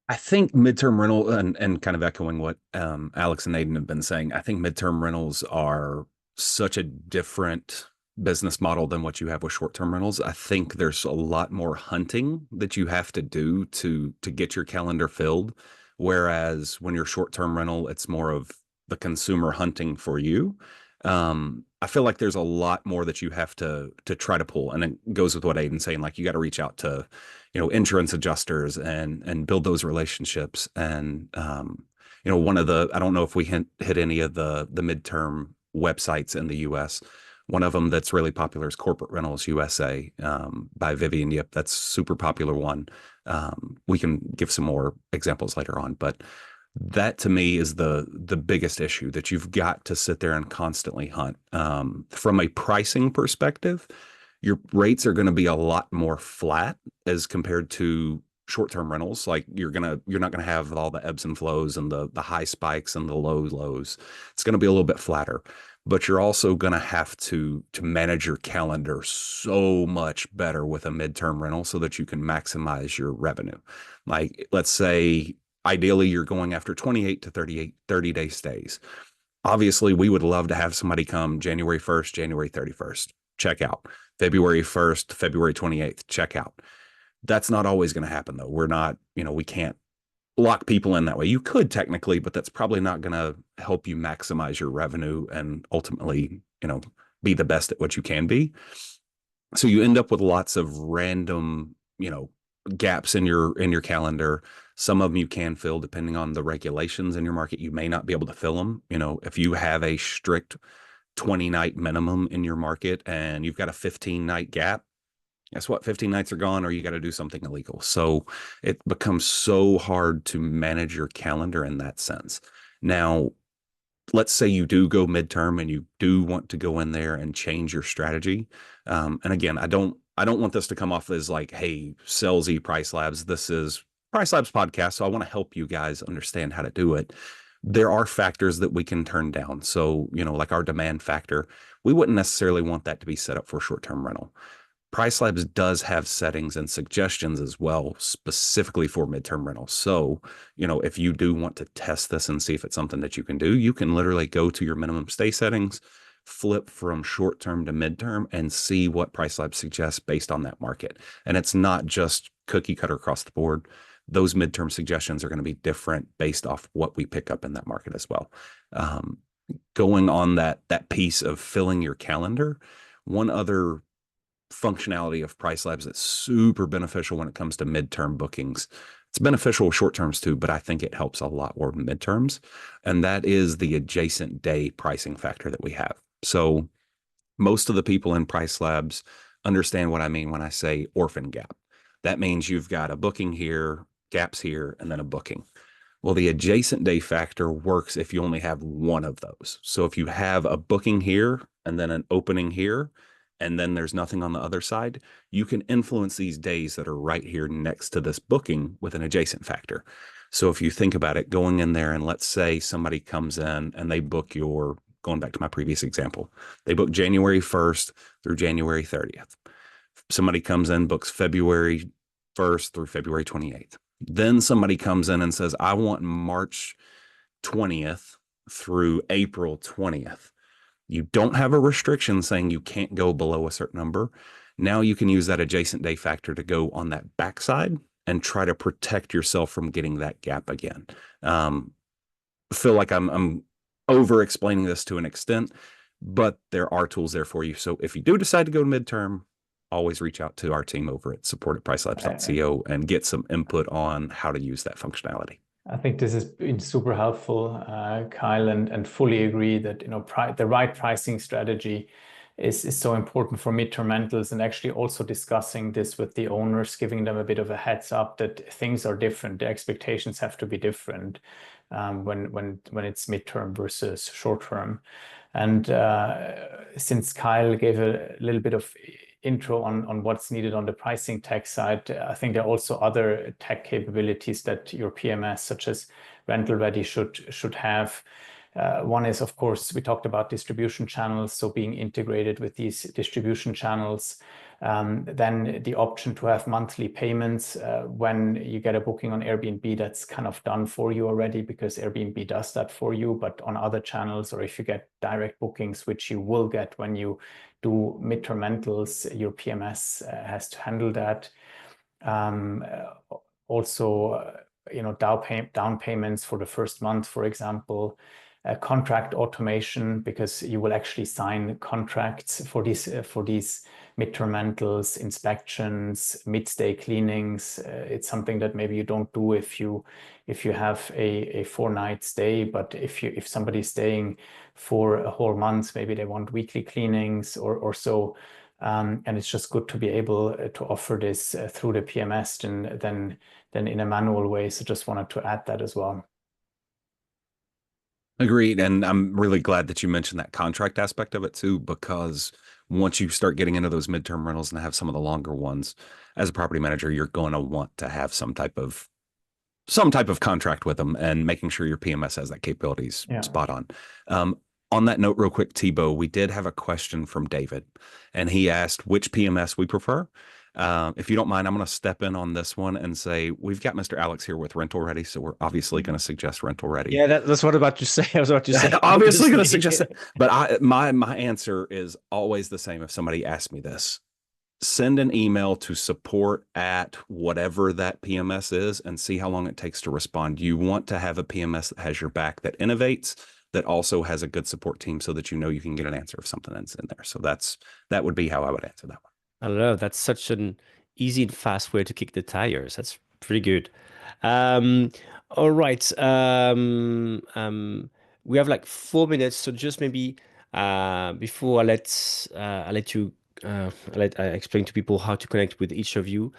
I think midterm rental, and kind of echoing what Alex and Aidan have been saying, I think midterm rentals are such a different business model than what you have with short-term rentals. I think there's a lot more hunting that you have to do to get your calendar filled. Whereas when you're short-term rental, it's more of the consumer hunting for you. I feel like there's a lot more that you have to try to pull, and it goes with what Aidan's saying. Like, you got to reach out to, you know, insurance adjusters and build those relationships. And you know, one of the, I don't know if we hit any of the midterm websites in the U.S. One of them that's really popular is Corporate Rentals USA by Vivian. Yep, that's super popular one. We can give some more examples later on, but that to me is the biggest issue, that you've got to sit there and constantly hunt. From a pricing perspective, your rates are going to be a lot more flat as compared to short-term rentals. Like, you're not going to have all the ebbs and flows and the high spikes and the lows. It's going to be a little bit flatter, but you're also going to have to manage your calendar so much better with a midterm rental so that you can maximize your revenue. Like, let's say ideally you're going after 28 to 30-day stays. Obviously, we would love to have somebody come January 1st, January 31st, check out. February 1st, February 28th, check out. That's not always going to happen, though. We're not, you know, we can't lock people in that way. You could technically, but that's probably not going to help you maximize your revenue and ultimately, you know, be the best at what you can be. So you end up with lots of random, you know, gaps in your calendar. Some of them you can fill depending on the regulations in your market. You may not be able to fill them. You know, if you have a strict 20-night minimum in your market and you've got a 15-night gap, guess what? 15 nights are gone, or you got to do something illegal. So it becomes so hard to manage your calendar in that sense. Now, let's say you do go midterm and you do want to go in there and change your strategy. And again, I don't want this to come off as like, hey, salesy PriceLabs. This is PriceLabs podcast, so I want to help you guys understand how to do it. There are factors that we can turn down. So, you know, like our demand factor, we wouldn't necessarily want that to be set up for short-term rental. PriceLabs does have settings and suggestions as well, specifically for midterm rentals. So, you know, if you do want to test this and see if it's something that you can do, you can literally go to your minimum stay settings, flip from short-term to midterm, and see what PriceLabs suggests based on that market. And it's not just cookie cutter across the board. Those midterm suggestions are going to be different based off what we pick up in that market as well. Going on that piece of filling your calendar, one other functionality of PriceLabs that's super beneficial when it comes to midterm bookings. It's beneficial with short terms too, but I think it helps a lot more midterms. And that is the adjacent day pricing factor that we have. So most of the people in PriceLabs understand what I mean when I say orphan gap. That means you've got a booking here, gaps here, and then a booking. Well, the adjacent day factor works if you only have one of those. So if you have a booking here and then an opening here, and then there's nothing on the other side, you can influence these days that are right here next to this booking with an adjacent factor. So if you think about it, going in there and let's say somebody comes in and they book your going back to my previous example. They book January 1st through January 30th. Somebody comes in, books February 1st through February 28th. Then somebody comes in and says, I want March 20th through April 20th. You don't have a restriction saying you can't go below a certain number. Now you can use that adjacent day factor to go on that backside and try to protect yourself from getting that gap again. Feel like I'm over explaining this to an extent, but there are tools there for you. So if you do decide to go to midterm, always reach out to our team over at support@pricelabs.co and get some input on how to use that functionality. I think this has been super helpful, Kyle, and fully agree that the right pricing strategy is so important for midterm rentals, and actually also discussing this with the owners, giving them a bit of a heads up that things are different. The expectations have to be different when it's midterm versus short term. And since Kyle gave a little bit of intro on what's needed on the pricing tech side, I think there are also other tech capabilities that your PMS, such as RentalReady, should have. One is, of course, we talked about distribution channels, so being integrated with these distribution channels. Then the option to have monthly payments when you get a booking on Airbnb, that's kind of done for you already because Airbnb does that for you. But on other channels, or if you get direct bookings, which you will get when you do midterm rentals, your PMS has to handle that. Also, down payments for the first month, for example. Contract automation, because you will actually sign contracts for these midterm rentals, inspections, mid-stay cleanings. It's something that maybe you don't do if you have a 4-night stay, but if somebody's staying for a whole month, maybe they want weekly cleanings or so. And it's just good to be able to offer this through the PMS than in a manual way. So just wanted to add that as well. Agreed. And I'm really glad that you mentioned that contract aspect of it too, because once you start getting into those midterm rentals and have some of the longer ones, as a property manager, you're going to want to have some type of contract with them, and making sure your PMS has that capabilities spot on. On that note, real quick, Thibault, we did have a question from David, and he asked which PMS we prefer. If you don't mind, I'm going to step in on this one and say we've got Mr. Alex here with RentalReady, so we're obviously going to suggest RentalReady. Yeah, that's what I was about to say. I was about to say obviously going to suggest it, but my answer is always the same. If somebody asks me this, send an email to support at whatever that PMS is and see how long it takes to respond. You want to have a PMS that has your back, that innovates, that also has a good support team, so that you know you can get an answer if something ends in there. So that would be how I would answer that one. I don't know. That's such an easy and fast way to kick the tires. That's pretty good. All right. We have like 4 minutes, so just maybe before I let you I explain to people how to connect with each of you.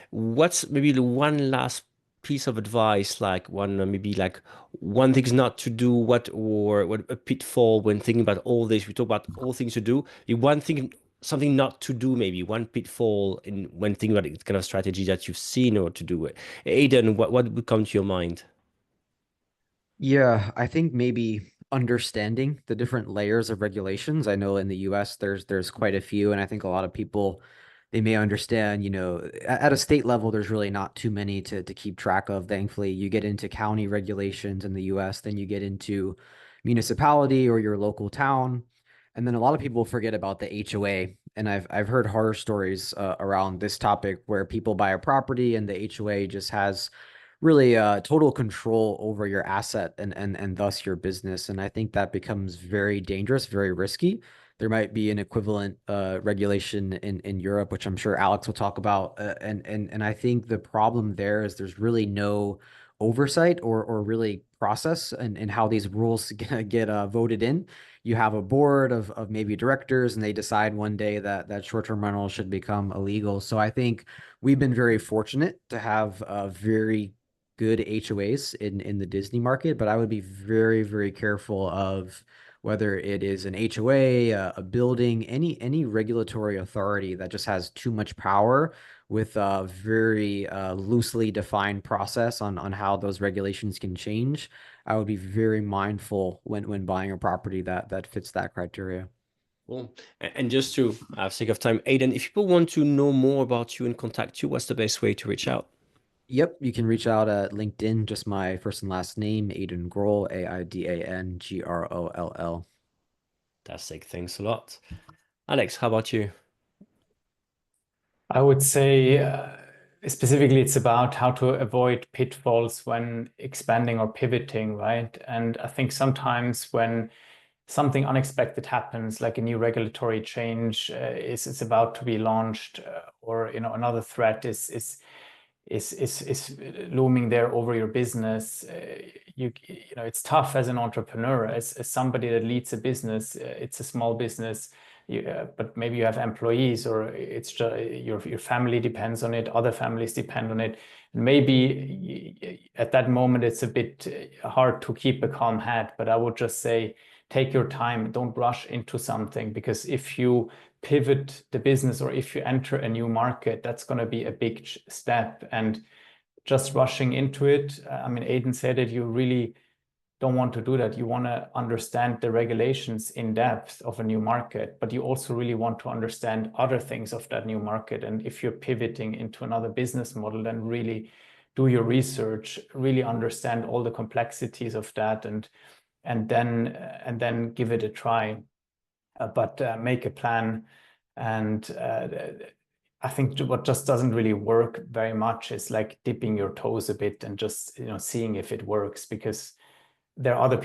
What's maybe the one last piece of advice, like maybe like one thing's not to do, what a pitfall when thinking about all this? We talk about all things to do. One thing, something not to do, maybe one pitfall when thinking about it, kind of strategy that you've seen or to do it. Aidan, what would come to your mind? Yeah, I think maybe understanding the different layers of regulations. I know in the US there's quite a few, and I think a lot of people, they may understand, at a state level, there's really not too many to keep track of. Thankfully, you get into county regulations in the US, then you get into municipality or your local town. And then a lot of people forget about the HOA. And I've heard horror stories around this topic where people buy a property and the HOA just has really total control over your asset and thus your business. And I think that becomes very dangerous, very risky. There might be an equivalent regulation in Europe, which I'm sure Alex will talk about. And I think the problem there is there's really no oversight or really process and how these rules get voted in. You have a board of maybe directors, and they decide one day that short-term rental should become illegal. So I think we've been very fortunate to have very good HOAs in the Disney market, but I would be very, very careful of whether it is an HOA, a building, any regulatory authority that just has too much power with a very loosely defined process on how those regulations can change, I would be very mindful when buying a property that fits that criteria. Cool. And just to sake of time, Aidan, if people want to know more about you and contact you, what's the best way to reach out? Yep, you can reach out at LinkedIn, just my first and last name, Aidan Groll, AIDAN GROLL. Fantastic. Thanks a lot. Alex, how about you? I would say specifically it's about how to avoid pitfalls when expanding or pivoting, right? And I think sometimes when something unexpected happens, like a new regulatory change is about to be launched, or another threat is looming there over your business. It's tough as an entrepreneur, as somebody that leads a business. It's a small business, but maybe you have employees, or it's just your family depends on it, other families depend on it. And maybe at that moment it's a bit hard to keep a calm head, but I would just say take your time, don't rush into something, because if you pivot the business or if you enter a new market, that's going to be a big step. And just rushing into it, I mean, Aidan said it, you really don't want to do that. You want to understand the regulations in depth of a new market, but you also really want to understand other things of that new market. And if you're pivoting into another business model, then really do your research, really understand all the complexities of that, and then give it a try. But make a plan. And I think what just doesn't really work very much is like dipping your toes a bit and just seeing if it works, because there are other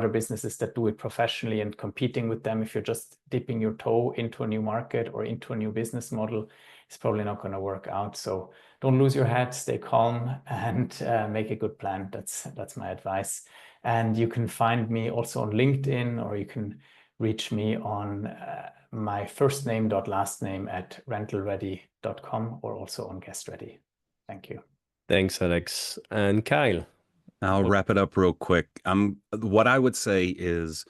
businesses that do it professionally, and competing with them, if you're just dipping your toe into a new market or into a new business model, it's probably not going to work out. So don't lose your head, stay calm, and make a good plan. That's my advice. And you can find me also on LinkedIn, or you can reach me on my first name dot last name at rentalready.com, or also on GuestReady. Thank you. Thanks, Alex. And Kyle. I'll wrap it up real quick. What I would say is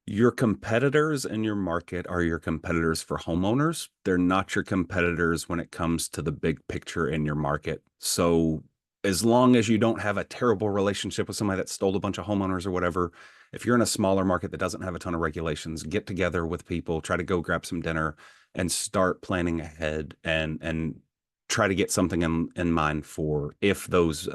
your competitors in your market are your competitors for homeowners. They're not your competitors when it comes to the big picture in your market. So as long as you don't have a terrible relationship with somebody that stole a bunch of homeowners or whatever, if you're in a smaller market that doesn't have a ton of regulations, get together with people, try to go grab some dinner and start planning ahead, and try to get something in mind for if those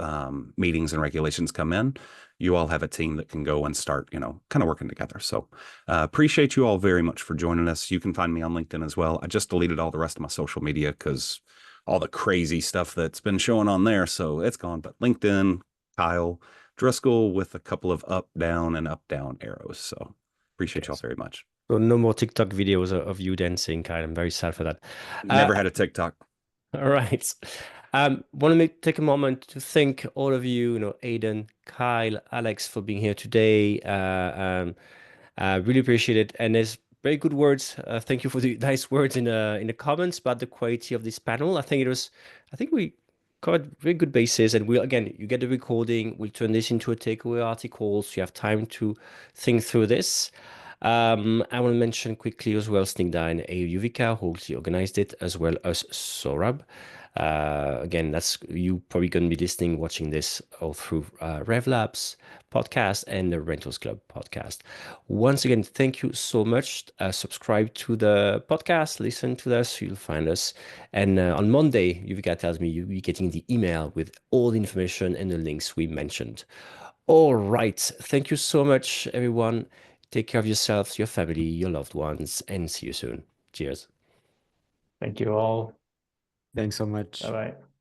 meetings and regulations come in, you all have a team that can go and start, kind of working together. So appreciate you all very much for joining us. You can find me on LinkedIn as well. I just deleted all the rest of my social media because all the crazy stuff that's been showing on there, so it's gone. But LinkedIn, Kyle Driskell, with a couple of up, down, and up, down arrows. So appreciate y'all very much. So no more TikTok videos of you dancing, Kyle. I'm very sad for that. Never had a TikTok. All right. Want to take a moment to thank all of you, Aidan, Kyle, Alex, for being here today. Really appreciate it. And there's very good words. Thank you for the nice words in the comments about the quality of this panel. I think we covered very good basis. And you get the recording. We'll turn this into a takeaway article, so you have time to think through this. I want to mention quickly as well Snigdha and Yuvika, who also organized it, as well as Sorab. Again, that's you probably going to be listening, watching this all through RevLabs podcast and the Rentals Club podcast. Once again, thank you so much. Subscribe to the podcast, listen to us, you'll find us. And on Monday, Yuvika tells me you'll be getting the email with all the information and the links we mentioned. All right. Thank you so much, everyone. Take care of yourselves, your family, your loved ones, and see you soon. Cheers. Thank you all. Thanks so much. Bye-bye.